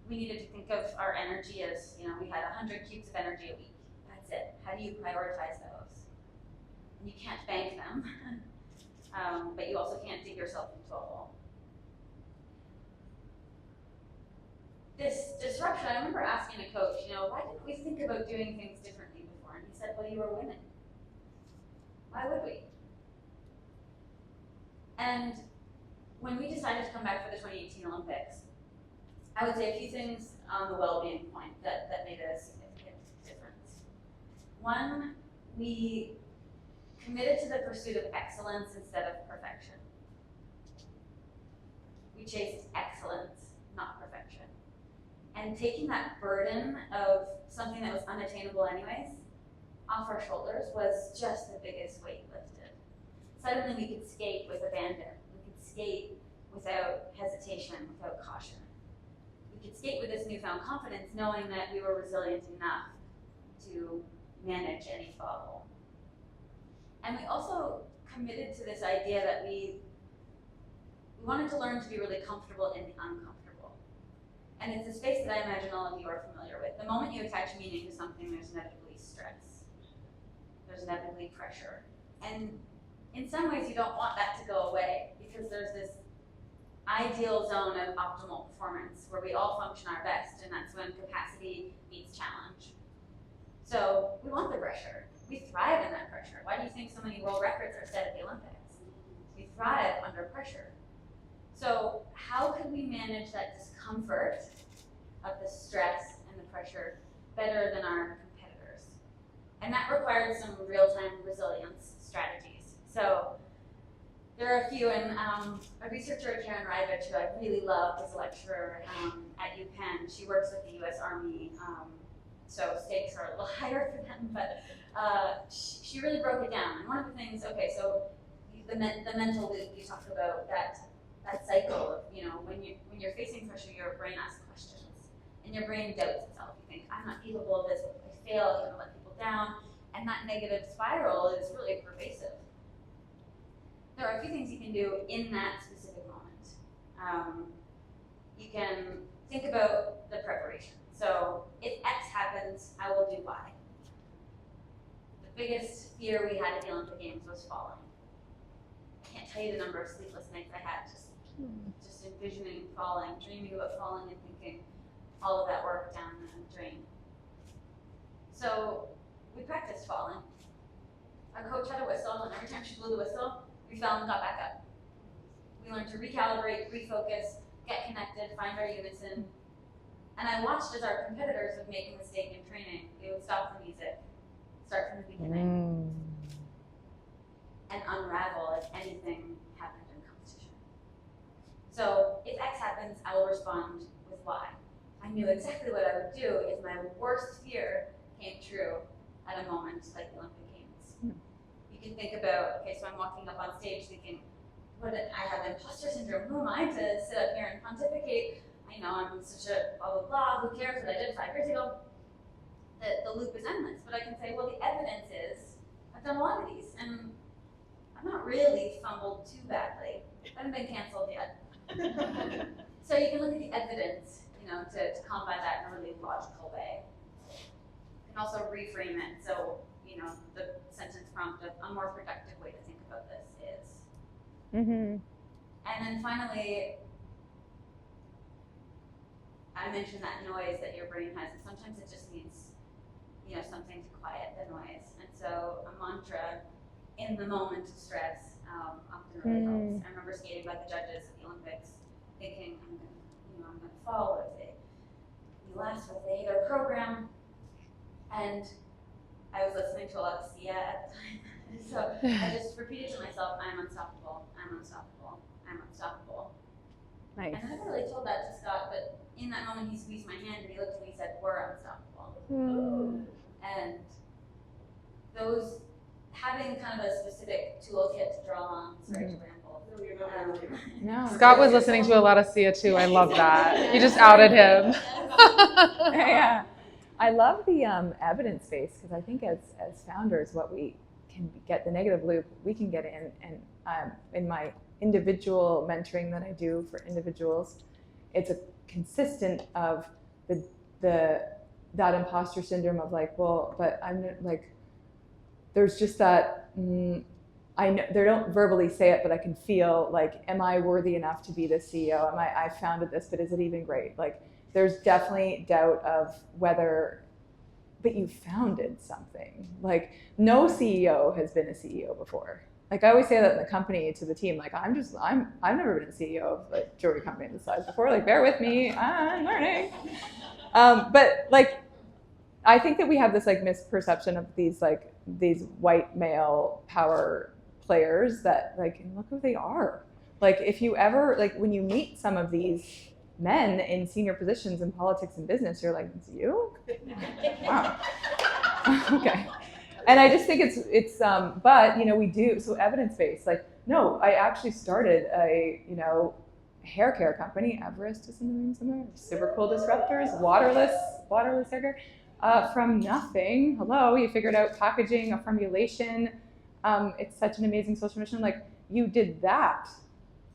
we needed to think of our energy as, we had 100 cubes of energy a week. That's it. How do you prioritize those? And you can't bank them, but you also can't dig yourself into a hole. This disruption, I remember asking a coach, why didn't we think about doing things differently before? And he said, well, you were women. Why would we? And when we decided to come back for the 2018 Olympics, I would say a few things on the well-being point that made a significant difference. One, we committed to the pursuit of excellence instead of perfection. We chased excellence, not perfection. And taking that burden of something that was unattainable anyways off our shoulders was just the biggest weight lifted. Suddenly we could skate with abandon. We could skate without hesitation, without caution. We could skate with this newfound confidence, knowing that we were resilient enough to manage any fall. And we also committed to this idea that we wanted to learn to be really comfortable in the uncomfortable. And it's a space that I imagine all of you are familiar with. The moment you attach meaning to something, there's inevitably stress. There's inevitably pressure. And in some ways, you don't want that to go away because there's this ideal zone of optimal performance where we all function our best, and that's when capacity meets challenge. So we want the pressure. We thrive in that pressure. Why do you think so many world records are set at the Olympics? We thrive under pressure. So how could we manage that discomfort of the stress and the pressure better than our competitors? And that required some real-time resilience strategies. So there are a few, and a researcher, Catriona Smart, who I really love, is a lecturer at UPenn. She works with the US Army, so stakes are a little higher for them, but she really broke it down. And one of the things, so the mental loop you talked about, that cycle of, when you're facing pressure, your brain asks questions, and your brain doubts itself. You think, I'm not capable of this, what if I fail? I'm going to let people down. And that negative spiral is really pervasive. There are a few things you can do in that specific moment. You can think about the preparation. So if X happens, I will do Y. The biggest fear we had at the Olympic Games was falling. I can't tell you the number of sleepless nights I had just envisioning falling, dreaming about falling and thinking all of that work down the drain. So we practiced falling. Our coach had a whistle, and every time she blew the whistle, we fell and got back up. We learned to recalibrate, refocus, get connected, find our unison. And I watched as our competitors would make a mistake in training. They would stop the music, start from the beginning, and unravel if anything happened in competition. So if X happens, I will respond with Y. I knew exactly what I would do if my worst fear came true at a moment like the Olympic Games. You can think about, so I'm walking up on stage thinking, I have imposter syndrome. Who am I to sit up here and pontificate? I know I'm such a blah, blah, blah. Who cares what I did 5 years ago? The loop is endless. But I can say, well, the evidence is I've done a lot of these, and I've not really fumbled too badly. I haven't been canceled yet. So you can look at the evidence, to combat that in a really logical way. You can also reframe it. So, the sentence prompt of a more productive way to think about this is. And then finally, I mentioned that noise that your brain has, and sometimes it just needs, something to quiet the noise. And so a mantra in the moment of stress often really helps. I remember skating by the judges at the Olympics, thinking I'm gonna fall, or if you last with their program. And I was listening to a lot of Sia at the time, so I just repeated to myself, I'm unstoppable, I'm unstoppable, I'm unstoppable. Nice. And I never really told that to Scott, but in that moment he squeezed my hand and he looked at me and said, we're unstoppable. And those, having kind of a specific toolkit to draw on, sorry to ramble. No. Scott was listening to a lot of Sia too. I love that. You just outed him. Yeah. I love the evidence base, because I think as founders, what we can get, the negative loop we can get in my individual mentoring that I do for individuals, it's a consistent of that imposter syndrome of like, well, but I'm like, there's just that, I know they don't verbally say it, but I can feel like, am I worthy enough to be the CEO? I founded this, but is it even great? Like, there's definitely doubt of whether, but you founded something. Like, no CEO has been a CEO before. Like, I always say that in the company to the team, like, I've never been a CEO of a jewelry company this size before. Like, bear with me, I'm learning. But like, I think that we have this like misperception of these white male power players that like, look who they are. Like, if you ever, like, when you meet some of these men in senior positions in politics and business, you're like, it's you? Wow. Okay. And I just think it's but we do, so evidence-based, like, no, I actually started a, hair care company. Everest is in the room somewhere. Super cool disruptors, waterless hair care, from nothing. Hello, you figured out packaging, a formulation. It's such an amazing social mission. Like, you did that.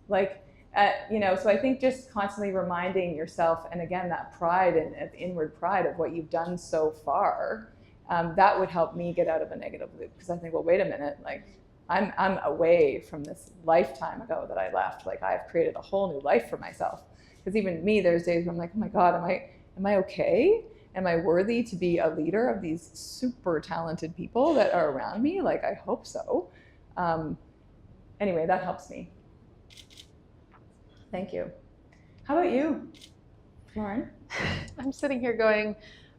Like, so I think just constantly reminding yourself, and again, that pride and inward pride of what you've done so far, that would help me get out of a negative loop. Because I think, well, wait a minute, like, I'm away from this lifetime ago that I left. Like, I've created a whole new life for myself. Because even me, there's days where I'm like, oh my God, am I okay? Am I worthy to be a leader of these super talented people that are around me? Like, I hope so. Anyway, that helps me. Thank you. How about you, Lauren? I'm sitting here going,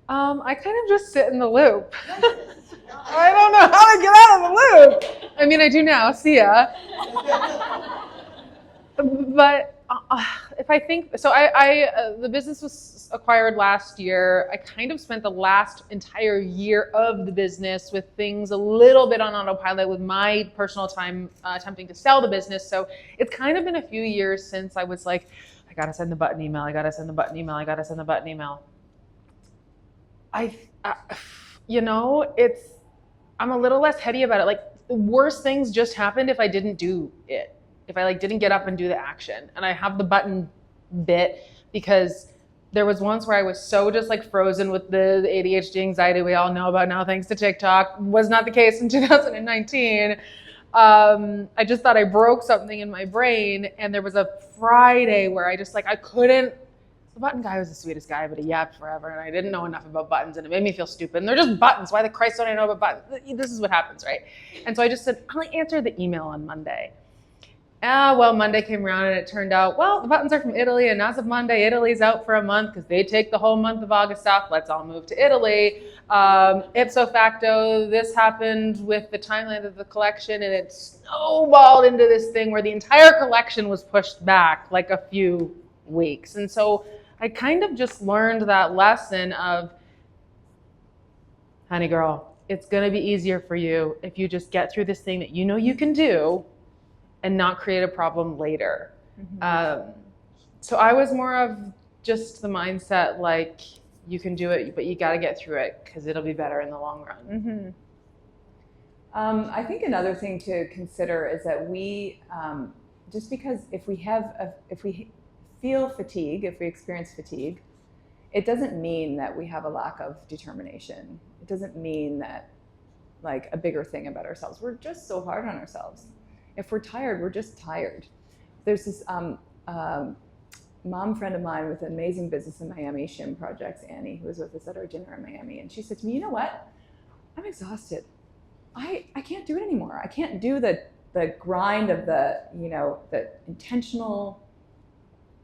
I kind of just sit in the loop. I don't know how to get out of the loop. I mean, I do now, see ya. But if I think, so the business was acquired last year. I kind of spent the last entire year of the business with things a little bit on autopilot with my personal time attempting to sell the business. So it's kind of been a few years since I was like, I gotta send the button email, I gotta send the button email, I gotta send the button email. I'm a little less heady about it. Like, the worst things just happened if I didn't do it. If I didn't get up and do the action. And I have the button bit because there was once where I was so just like frozen with the ADHD anxiety we all know about now thanks to TikTok. Was not the case in 2019. I just thought I broke something in my brain, and there was a Friday where I couldn't. The button guy was the sweetest guy, but he yapped forever, and I didn't know enough about buttons, and it made me feel stupid. And they're just buttons. Why the Christ don't I know about buttons? This is what happens, right? And so I just said, I'll answer the email on Monday. Monday came around and it turned out, the buttons are from Italy, and as of Monday, Italy's out for a month because they take the whole month of August off. Let's all move to Italy. Ipso facto, this happened with the timeline of the collection, and it snowballed into this thing where the entire collection was pushed back like a few weeks. And so I kind of just learned that lesson of, honey girl, it's going to be easier for you if you just get through this thing that you know you can do and not create a problem later. Mm-hmm. So I was more of just the mindset, like, you can do it, but you got to get through it because it'll be better in the long run. Mm-hmm. I think another thing to consider is that we, just because if we feel fatigue, if we experience fatigue, it doesn't mean that we have a lack of determination. It doesn't mean that, like, a bigger thing about ourselves. We're just so hard on ourselves. If we're tired, we're just tired. there's this mom friend of mine with an amazing business in Miami, Shim Projects, Annie, who was with us at our dinner in Miami. And she said to me, you know what? I'm exhausted. I can't do it anymore. I can't do the grind of the intentional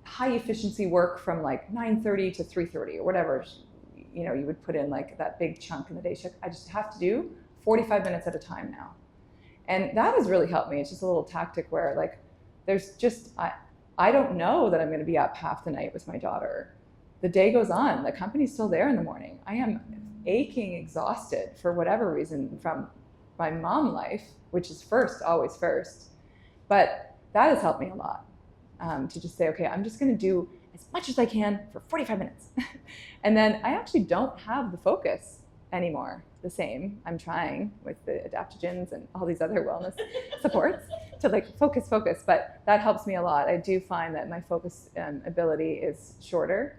high efficiency work from like 9:30 to 3:30 or whatever, you would put in like that big chunk in the day. I just have to do 45 minutes at a time now. And that has really helped me. It's just a little tactic where like, there's just, I don't know that I'm going to be up half the night with my daughter. The day goes on, the company's still there in the morning. I am aching, exhausted for whatever reason from my mom life, which is always first. But that has helped me a lot, to just say, okay, I'm just going to do as much as I can for 45 minutes. And then I actually don't have the focus anymore the same. I'm trying with the adaptogens and all these other wellness supports to like focus, but that helps me a lot. I do find that my focus ability is shorter,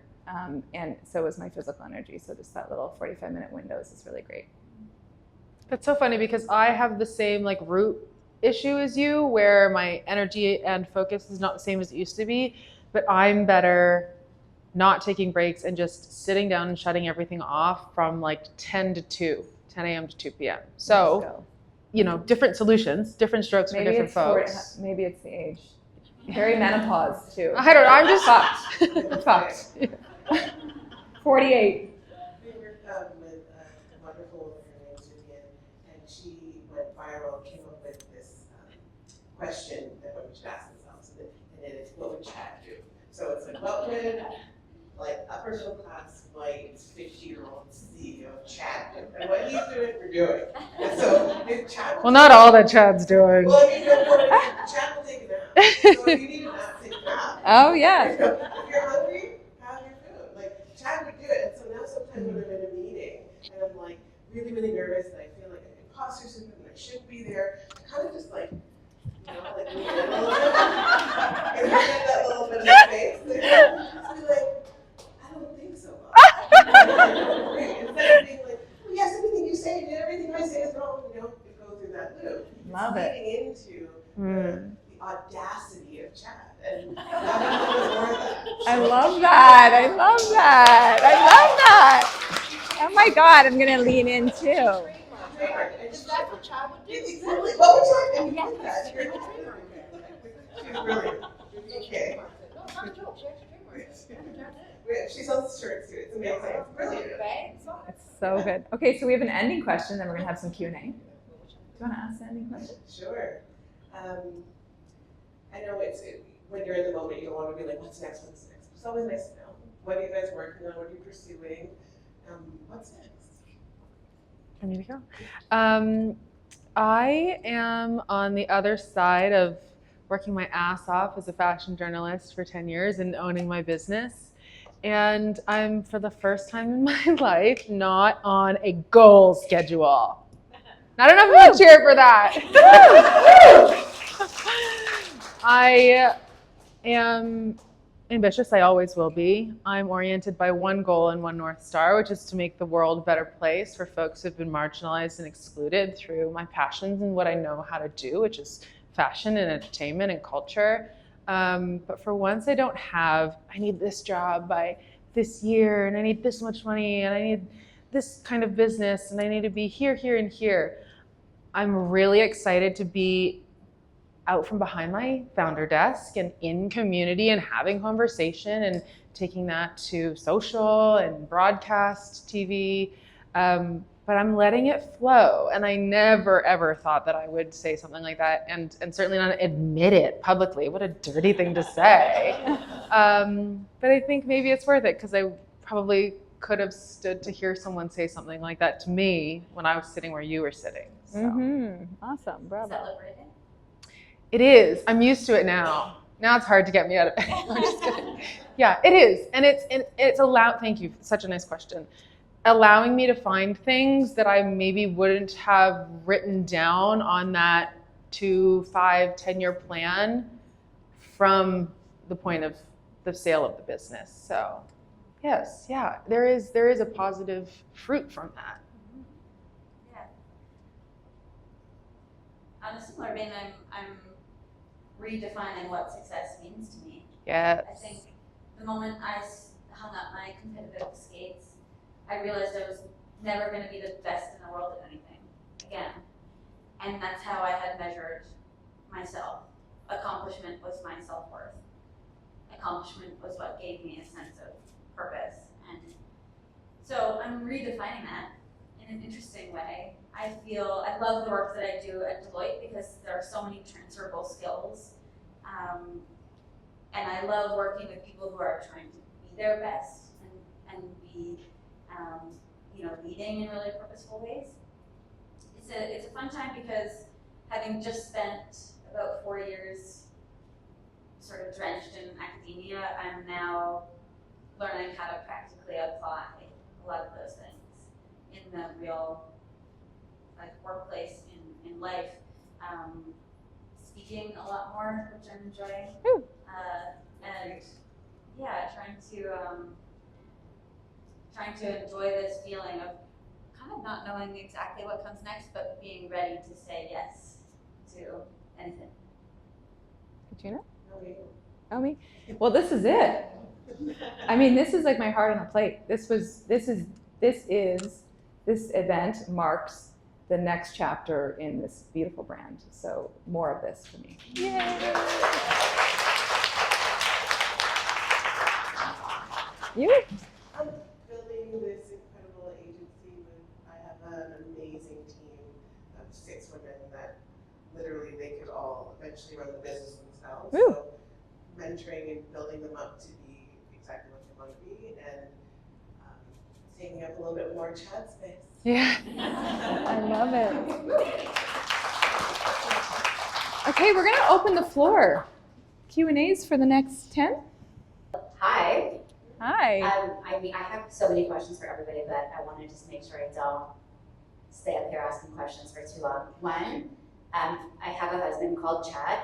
and so is my physical energy. So just that little 45-minute windows is really great. That's so funny because I have the same like root issue as you, where my energy and focus is not the same as it used to be, but I'm better not taking breaks and just sitting down and shutting everything off from like 10 a.m. to 2 p.m. So, different solutions, different strokes for different folks. Maybe it's the age. Perimenopause too. I don't know. I'm just fucked. 48. We were with a wonderful woman, her name's Vivian, and she went viral, came up with this question that women should ask themselves, and it is, what would Chad do? So it's like, what would like upper middle class, white, 50-year-old CEO Chad do? And what he's doing, we're doing. And so if Chad well, not all that Chad's doing. Well, Chad will take a nap. So if you need a nap, take a nap. Oh yeah. If you're hungry, have your food. Like Chad would do it. And so now sometimes when I'm in a meeting and I'm like really, really nervous and I feel like an imposter syndrome and I shouldn't be there, I kind of just like, like lean in a little bit. And I get that little bit of space. Just be like, I don't think so. Instead of being like, well, yes, everything you say and everything I say is wrong, you go through that loop. Love it. Leading into the audacity of Chad. And I love that. Oh my God, I'm gonna lean in too. Is that what Chad would do? Exactly. What would Chad do? Yes. She's brilliant. Okay. She sells shirts too. It's amazing. It's brilliant. It's so good. Okay, so we have an ending question, then we're gonna have some Q&A. Do you want to ask the ending question? Sure. I know when you're in the moment, you don't want to be like, what's next? It's always nice to know. What are you guys working on? What are you pursuing? What's next? For me to go. I am on the other side of working my ass off as a fashion journalist for 10 years and owning my business. And I'm, for the first time in my life, not on a goal schedule. Not enough of a cheer for that. I am ambitious. I always will be. I'm oriented by one goal and one North Star, which is to make the world a better place for folks who've been marginalized and excluded through my passions and what I know how to do, which is fashion and entertainment and culture. But for once, I need this job by this year, and I need this much money, and I need this kind of business, and I need to be here, here, and here. I'm really excited to be out from behind my founder desk and in community and having conversation and taking that to social and broadcast TV. But I'm letting it flow. And I never, ever thought that I would say something like that and certainly not admit it publicly. What a dirty thing to say. But I think maybe it's worth it because I probably could have stood to hear someone say something like that to me when I was sitting where you were sitting. So. Mm-hmm. Awesome, bravo. Celebrate it. It is. I'm used to it now. Now it's hard to get me out of it. I'm just kidding. Yeah, it is. And it's allowed, thank you, such a nice question. Allowing me to find things that I maybe wouldn't have written down on that 2, 5, 10-year plan from the point of the sale of the business. So yes, yeah, there is a positive fruit from that. Yeah. On a similar vein, I'm redefining what success means to me. Yes. I think the moment I hung up my competitive skates, I realized I was never going to be the best in the world at anything again. And that's how I had measured myself. Accomplishment was my self-worth. Accomplishment was what gave me a sense of purpose. And so I'm redefining that in an interesting way. I love the work that I do at Deloitte because there are so many transferable skills. And I love working with people who are trying to be their best and be, leading in really purposeful ways. It's a fun time because having just spent about 4 years sort of drenched in academia, I'm now learning how to practically apply a lot of those things in the real workplace, in life. Speaking a lot more, which I'm enjoying. And yeah, trying to enjoy this feeling of kind of not knowing exactly what comes next, but being ready to say yes to anything. Katrina? Oh, me? Well, this is it. I mean, this is like my heart on a plate. This event marks the next chapter in this beautiful brand. So more of this for me. Yay! You? I'm building this incredible agency I have an amazing team of 6 women that literally they could all eventually run the business themselves. Woo. So mentoring and building them up to be exactly what they want to be, and taking up a little bit more chat space. Yeah. I love it. Okay, we're going to open the floor. Q&As for the next 10? Hi. Hi. I have so many questions for everybody, but I want to just make sure I don't stay up here asking questions for too long. One, I have a husband called Chad.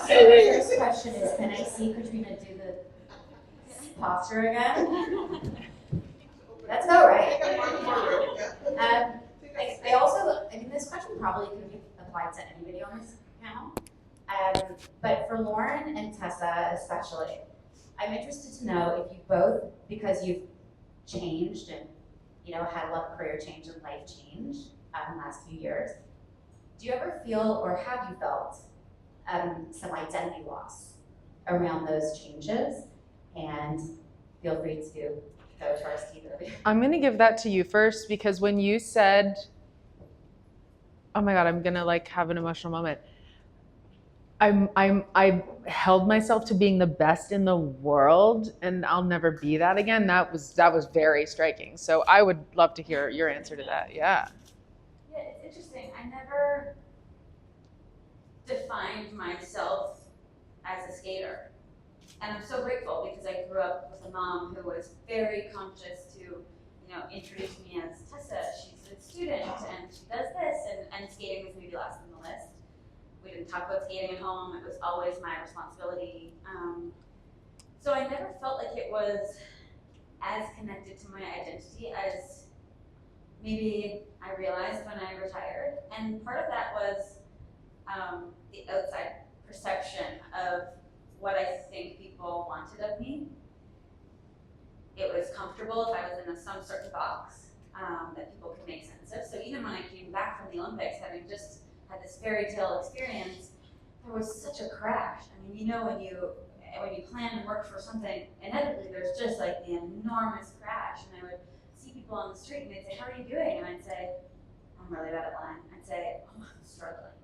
So the first question is, can I see Catriona do the posture again? Let's go, right? I also, this question probably could be applied to anybody on this panel. But for Lauren and Tessa especially, I'm interested to know if you both, because you've changed and had a lot of career change and life change in the last few years, do you ever feel, or have you felt, some identity loss around those changes? And feel free to go first, either of you. I'm going to give that to you first, because when you said, oh my God, I'm going to have an emotional moment. I held myself to being the best in the world, and I'll never be that again. That was very striking. So I would love to hear your answer to that. Yeah. Yeah, it's interesting. I never defined myself as a skater. And I'm so grateful because I grew up with a mom who was very conscious to, introduce me as Tessa. She's a student and she does this, and skating was maybe last on the list. We didn't talk about skating at home. It was always my responsibility. So I never felt like it was as connected to my identity as maybe I realized when I retired. And part of that was the outside perception of what I think people wanted of me. It was comfortable if I was in some certain box that people could make sense of. So even when I came back from the Olympics, having just had this fairy tale experience, there was such a crash. I mean, when you plan and work for something, inevitably there's just the enormous crash. And I would see people on the street and they'd say, "How are you doing?" And I'd say, "I'm really bad at lying." I'd say, "Oh, I'm struggling."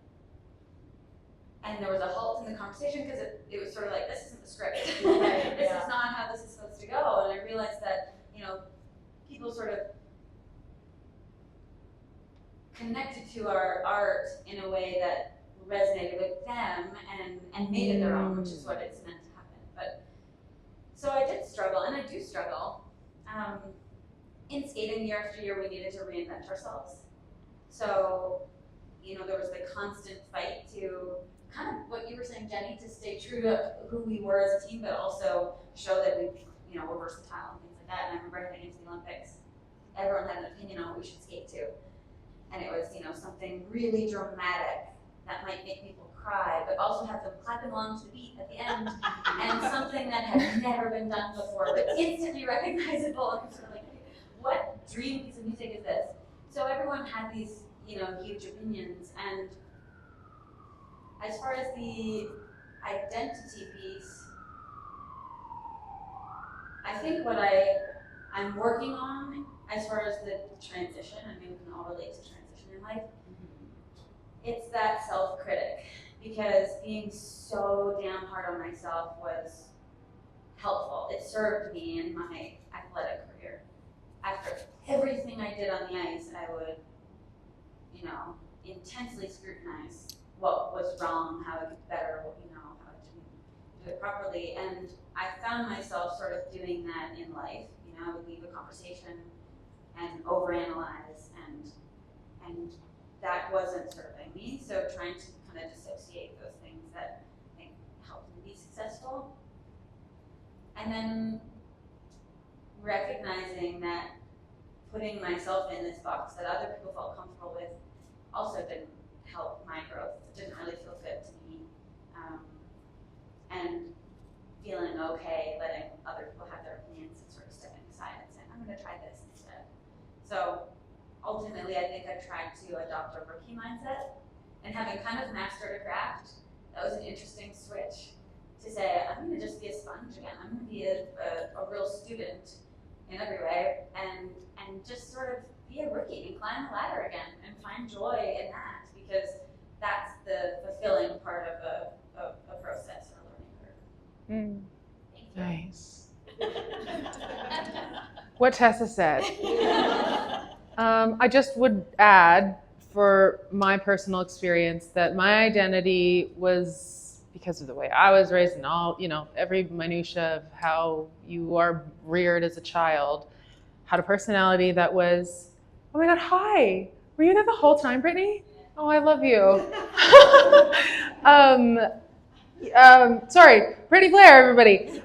And there was a halt in the conversation because it was sort of like, this isn't the script. This is not how this is supposed to go. And I realized that, people sort of connected to our art in a way that resonated with them and made it their own, which is what it's meant to happen. But so I did struggle, and I do struggle. In skating, year after year, we needed to reinvent ourselves. So, there was the constant fight to kind of what you were saying, Jenny, to stay true to who we were as a team, but also show that we, were versatile and things like that. And I remember heading into the Olympics, everyone had an opinion on what we should skate to. And it was, something really dramatic that might make people cry, but also have them clapping along to the beat at the end, and something that had never been done before, but instantly recognizable, and sort of like, what dream piece of music is this? So everyone had these, huge opinions, and as far as the identity piece, I think what I'm working on as far as the transition, I mean, we can all relate to transition in life, it's that self-critic, because being so damn hard on myself was helpful. It served me in my athletic career. After everything I did on the ice, I would, intensely scrutinize what was wrong, how it could better, how I didn't do it properly. And I found myself sort of doing that in life. I would leave a conversation and overanalyze, and that wasn't serving me. So trying to kind of dissociate those things that I think helped me be successful. And then recognizing that putting myself in this box that other people felt comfortable with also didn't help my growth. It didn't really feel good to me. And feeling okay letting other people have their opinions and sort of stepping aside and saying, I'm going to try this instead. So ultimately, I think I tried to adopt a rookie mindset, and having kind of mastered a craft, that was an interesting switch to say, I'm going to just be a sponge again. I'm going to be a real student in every way, and just sort of be a rookie and climb the ladder again and find joy in that, because that's the fulfilling part of a process or learning curve. Nice. What Tessa said. I just would add, for my personal experience, that my identity was, because of the way I was raised and all, every minutia of how you are reared as a child, had a personality that was, oh my God, hi. Were you there the whole time, Brittany? Oh, I love you. Sorry, Brittany Blair, everybody.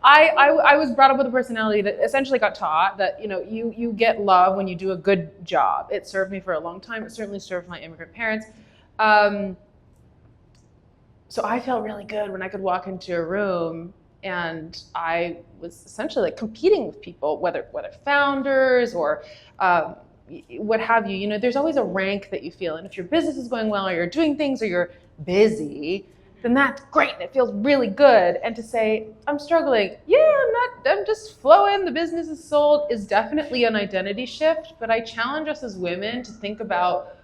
I was brought up with a personality that essentially got taught that, you get love when you do a good job. It served me for a long time. It certainly served my immigrant parents. So I felt really good when I could walk into a room and I was essentially like competing with people, whether founders or what have you. There's always a rank that you feel. And if your business is going well or you're doing things or you're busy, then that's great. It feels really good. And to say, I'm struggling. Yeah, I'm just flowing. The business is sold is definitely an identity shift. But I challenge us as women to think about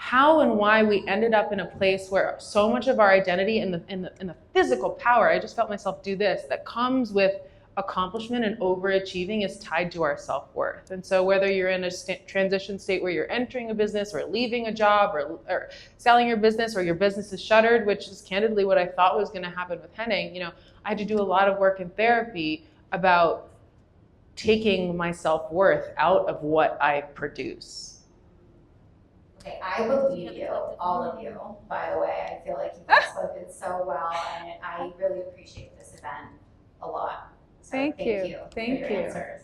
how and why we ended up in a place where so much of our identity in the physical power, I just felt myself do this, that comes with accomplishment and overachieving is tied to our self-worth. And so whether you're in a transition state where you're entering a business or leaving a job or selling your business, or your business is shuttered, which is candidly what I thought was going to happen with Henning, I had to do a lot of work in therapy about taking my self-worth out of what I produce. Okay, I believe you, all of you, by the way. I feel like you guys spoken so well, and I really appreciate this event a lot. So Thank you. Thank you for your answers.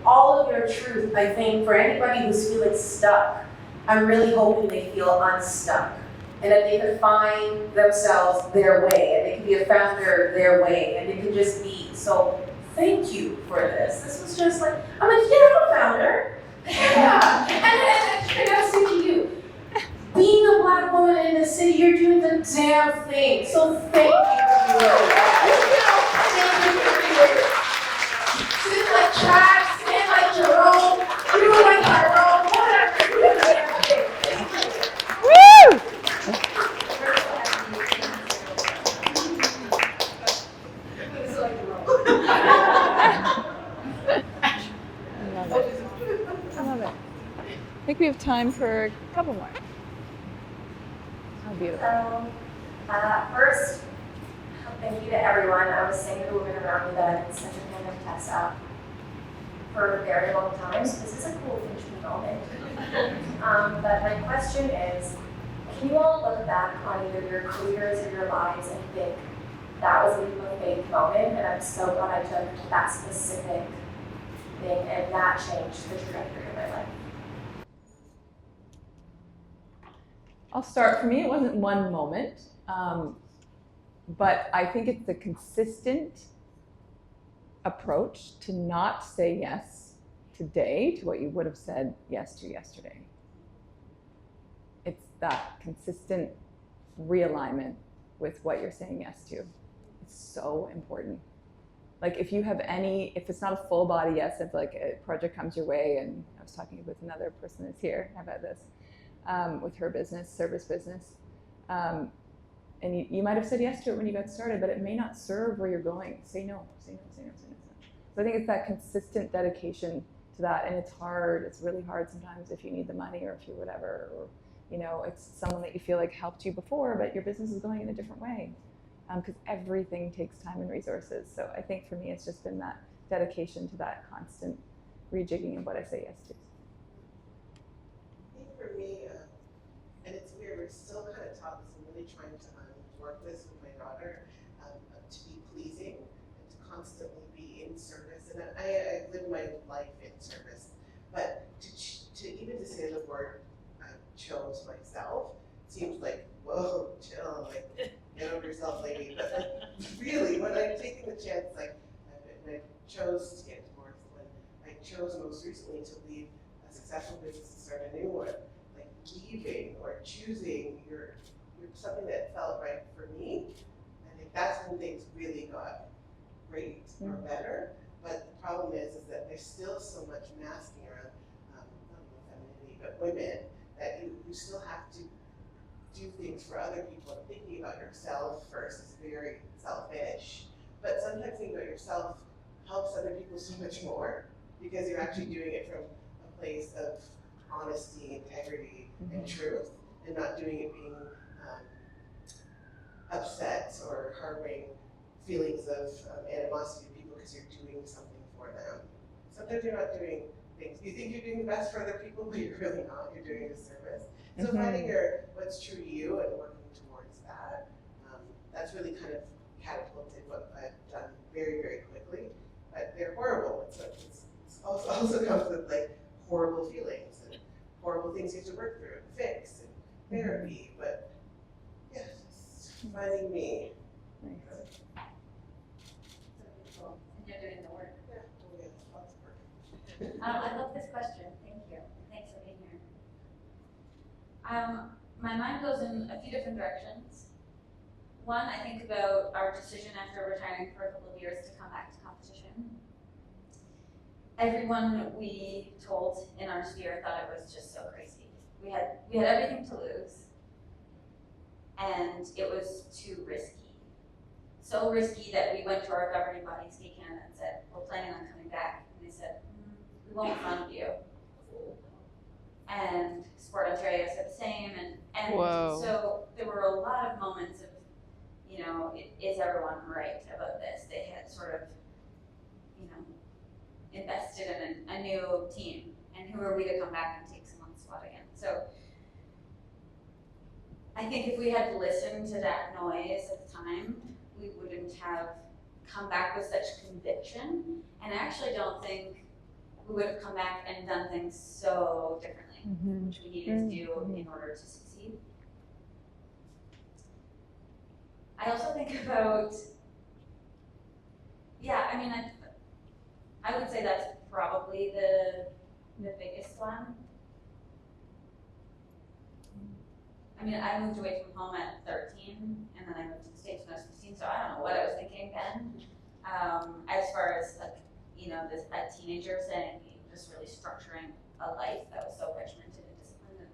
All of your truth, I think, for anybody who's feeling stuck, I'm really hoping they feel unstuck, and that they can find themselves their way, and they can be a founder their way, and it can just be. So thank you for this. This was just like, I'm like, yeah, I'm a founder. Yeah, and I gotta say to you, being a Black woman in the city, you're doing the damn thing. So thank you for doing that. Sit like Chad, stand like Jerome, do like Tyrone, I think we have time for a couple more. How beautiful. First, thank you to everyone. I was saying to the women around me that I've been such a fan of Tessa for a very long time, so this is a cool pinch moment. But my question is, can you all look back on either your careers or your lives and think that was a leap of faith moment, and I'm so glad I took that specific thing and that changed the trajectory of my life? I'll start. For me, it wasn't one moment, but I think it's the consistent approach to not say yes today to what you would have said yes to yesterday. It's that consistent realignment with what you're saying yes to. It's so important. Like if it's not a full body yes, if like a project comes your way, and I was talking with another person that's here about this, with her business, service business, and you might have said yes to it when you got started, but it may not serve where you're going. Say no, say no, say no, say no. So I think it's that consistent dedication to that, and it's hard. It's really hard sometimes if you need the money or if you whatever, or it's someone that you feel like helped you before, but your business is going in a different way, because everything takes time and resources. So I think for me, it's just been that dedication to that constant rejigging of what I say yes to. I think for me, and it's weird, we're still kind of taught this. I'm really trying to work this with my daughter, to be pleasing and to constantly be in service. And I live my life in service, but to even to say the word chose myself seems like, whoa, chill, like get over yourself, lady. But like really, when I'm taking the chance, like when I chose to get divorced, when I chose most recently to leave a successful business and start a new one, like leaving or choosing your something that felt right for me, I think that's when things really got great or better. But the problem is that there's still so much masking around, not only femininity, but women, that you still have to do things for other people, and thinking about yourself first is very selfish. But sometimes thinking about yourself helps other people so much more, because you're actually doing it from a place of honesty, integrity, and truth, and not doing it being upset or harboring feelings of animosity to people because you're doing something for them. Sometimes you're not doing things. You think you're doing the best for other people, but you're really not. You're doing a service. So finding what's true to you and working towards that, that's really kind of catapulted what I've done very, very quickly. But they're horrible. It's also comes with like horrible feelings and horrible things you have to work through and fix and therapy. But yeah, just finding me. Nice. And you're doing the work. Yeah, lots of work. I love this question. Thank you. Thanks for being here. My mind goes in a few different directions. One, I think about our decision after retiring for a couple of years to come back to competition. Everyone we told in our sphere thought it was just so crazy. We had everything to lose, and it was too risky. So risky that we went to our governing body, Ski Canada, and said, we're planning on coming back. And they said, we won't fund you. And Sport Ontario said the same, and so there were a lot of moments of, is everyone right about this? They had sort of, invested in a new team, and who are we to come back and take someone's spot again? So I think if we had listened to that noise at the time, we wouldn't have come back with such conviction, and I actually don't think we would have come back and done things so differently, which we needed to do in order to succeed. I also think about, I would say that's probably the biggest one. I moved away from home at 13, and then I moved to the States when I was 15, so I don't know what I was thinking then. As far as a teenager saying, just really structuring a life that was so regimented and disciplined.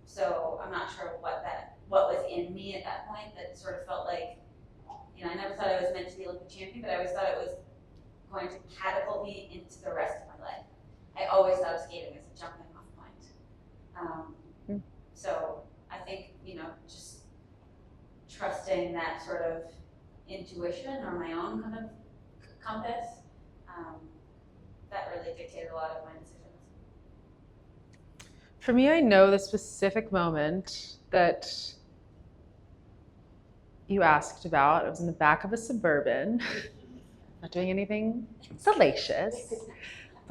So I'm not sure what was in me at that point that sort of felt like, I never thought I was meant to be Olympic champion, but I always thought it was going to catapult me into the rest of my life. I always thought of skating as a jumping off point. So I think, just trusting that sort of intuition or my own kind of compass, that really dictated a lot of my decisions. For me, I know the specific moment that you asked about. It was in the back of a Suburban, not doing anything salacious,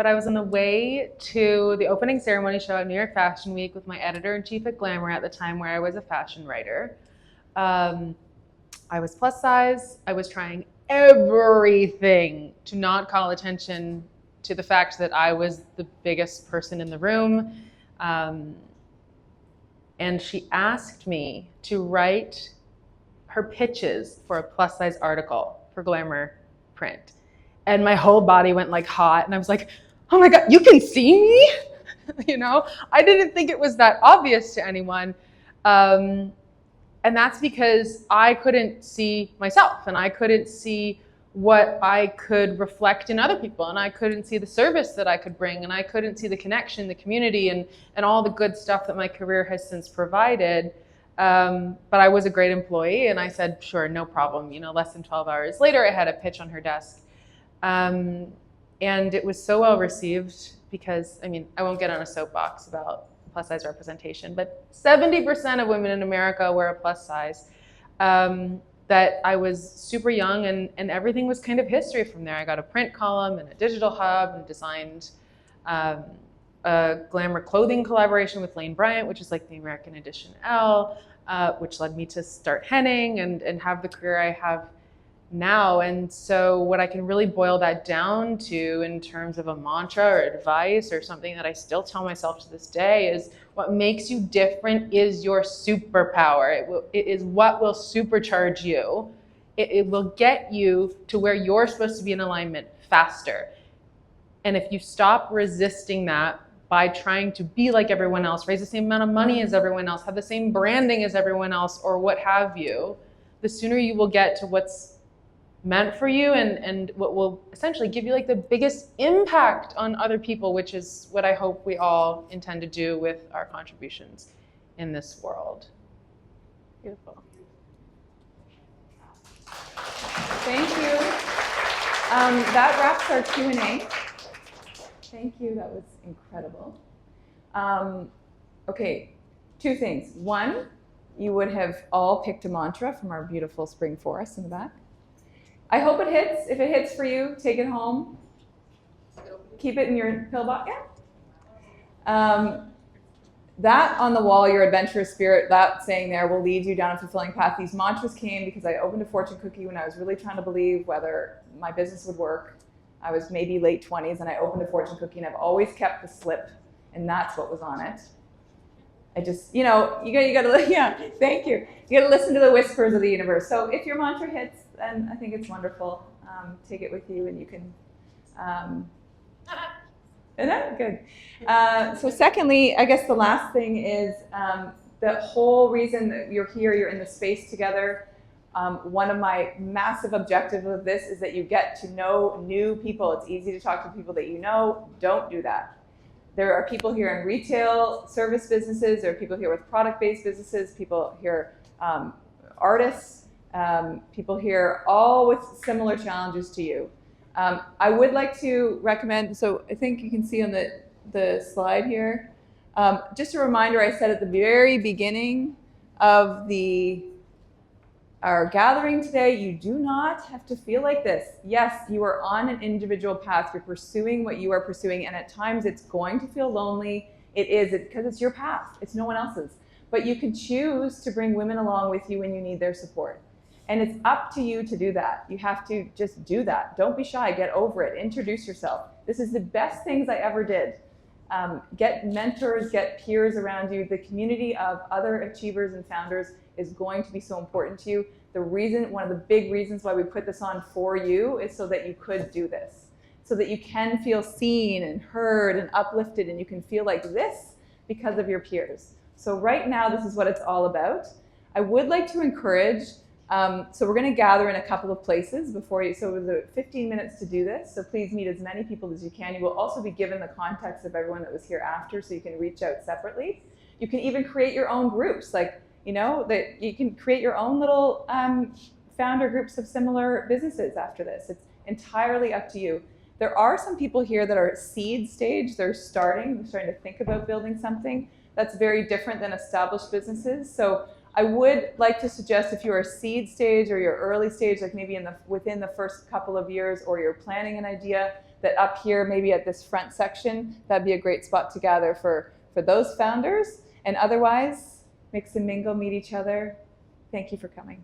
but I was on the way to the opening ceremony show at New York Fashion Week with my editor-in-chief at Glamour at the time, where I was a fashion writer. I was plus size. I was trying everything to not call attention to the fact that I was the biggest person in the room. And she asked me to write her pitches for a plus size article for Glamour print. And my whole body went like hot, and I was like, oh my God, you can see me? You know, I didn't think it was that obvious to anyone. And that's because I couldn't see myself, and I couldn't see what I could reflect in other people, and I couldn't see the service that I could bring, and I couldn't see the connection, the community, and all the good stuff that my career has since provided. But I was a great employee, and I said, sure, no problem. You know, less than 12 hours later, I had a pitch on her desk. And it was so well received because, I mean, I won't get on a soapbox about plus size representation, but 70% of women in America wear a plus size. That I was super young, and everything was kind of history from there. I got a print column and a digital hub, and designed a Glamour clothing collaboration with Lane Bryant, which is like the American Edition L, which led me to start henning and have the career I have now. And so what I can really boil that down to in terms of a mantra or advice or something that I still tell myself to this day is, what makes you different is your superpower. It is what will supercharge you. It will get you to where you're supposed to be in alignment faster. And if you stop resisting that by trying to be like everyone else, raise the same amount of money as everyone else, have the same branding as everyone else, or what have you, the sooner you will get to what's meant for you and what will essentially give you like the biggest impact on other people, which is what I hope we all intend to do with our contributions in this world. Beautiful. Thank you. That wraps our Q&A. Thank you, that was incredible. Okay, two things. One, you would have all picked a mantra from our beautiful spring forest in the back. I hope it hits. If it hits for you, take it home. Keep it in your pill box. Yeah. That on the wall, your adventurous spirit, that saying there will lead you down a fulfilling path. These mantras came because I opened a fortune cookie when I was really trying to believe whether my business would work. I was maybe late 20s, and I opened a fortune cookie, and I've always kept the slip, and that's what was on it. I just, you know, you gotta, yeah, thank you. You gotta listen to the whispers of the universe. So if your mantra hits, then I think it's wonderful. Take it with you, and you can, isn't that good? So secondly, I guess the last thing is the whole reason that you're here, you're in the space together. One of my massive objectives of this is that you get to know new people. It's easy to talk to people that you know. Don't do that. There are people here in retail service businesses. There are people here with product-based businesses, people here, artists, people here, all with similar challenges to you. I would like to recommend, so I think you can see on the slide here, just a reminder I said at the very beginning of our gathering today, you do not have to feel like this. Yes, you are on an individual path. You're pursuing what you are pursuing, and at times it's going to feel lonely. It is, because it's your path. It's no one else's. But you can choose to bring women along with you when you need their support. And it's up to you to do that. You have to just do that. Don't be shy. Get over it. Introduce yourself. This is the best things I ever did. Get mentors, get peers around you. The community of other achievers and founders is going to be so important to you. One of the big reasons why we put this on for you is so that you could do this, so that you can feel seen and heard and uplifted, and you can feel like this because of your peers. So right now, this is what it's all about. I would like to encourage, so we're going to gather in a couple of places before you, so it was 15 minutes to do this, so please meet as many people as you can. You will also be given the contacts of everyone that was here after, so you can reach out separately. You can even create your own groups, like, you know, that you can create your own little founder groups of similar businesses after this. It's entirely up to you. There are some people here that are seed stage. They're starting to think about building something. That's very different than established businesses. So I would like to suggest, if you're a seed stage or you're early stage, like maybe within the first couple of years, or you're planning an idea, that up here, maybe at this front section, that'd be a great spot to gather for those founders. And otherwise, mix and mingle, meet each other. Thank you for coming.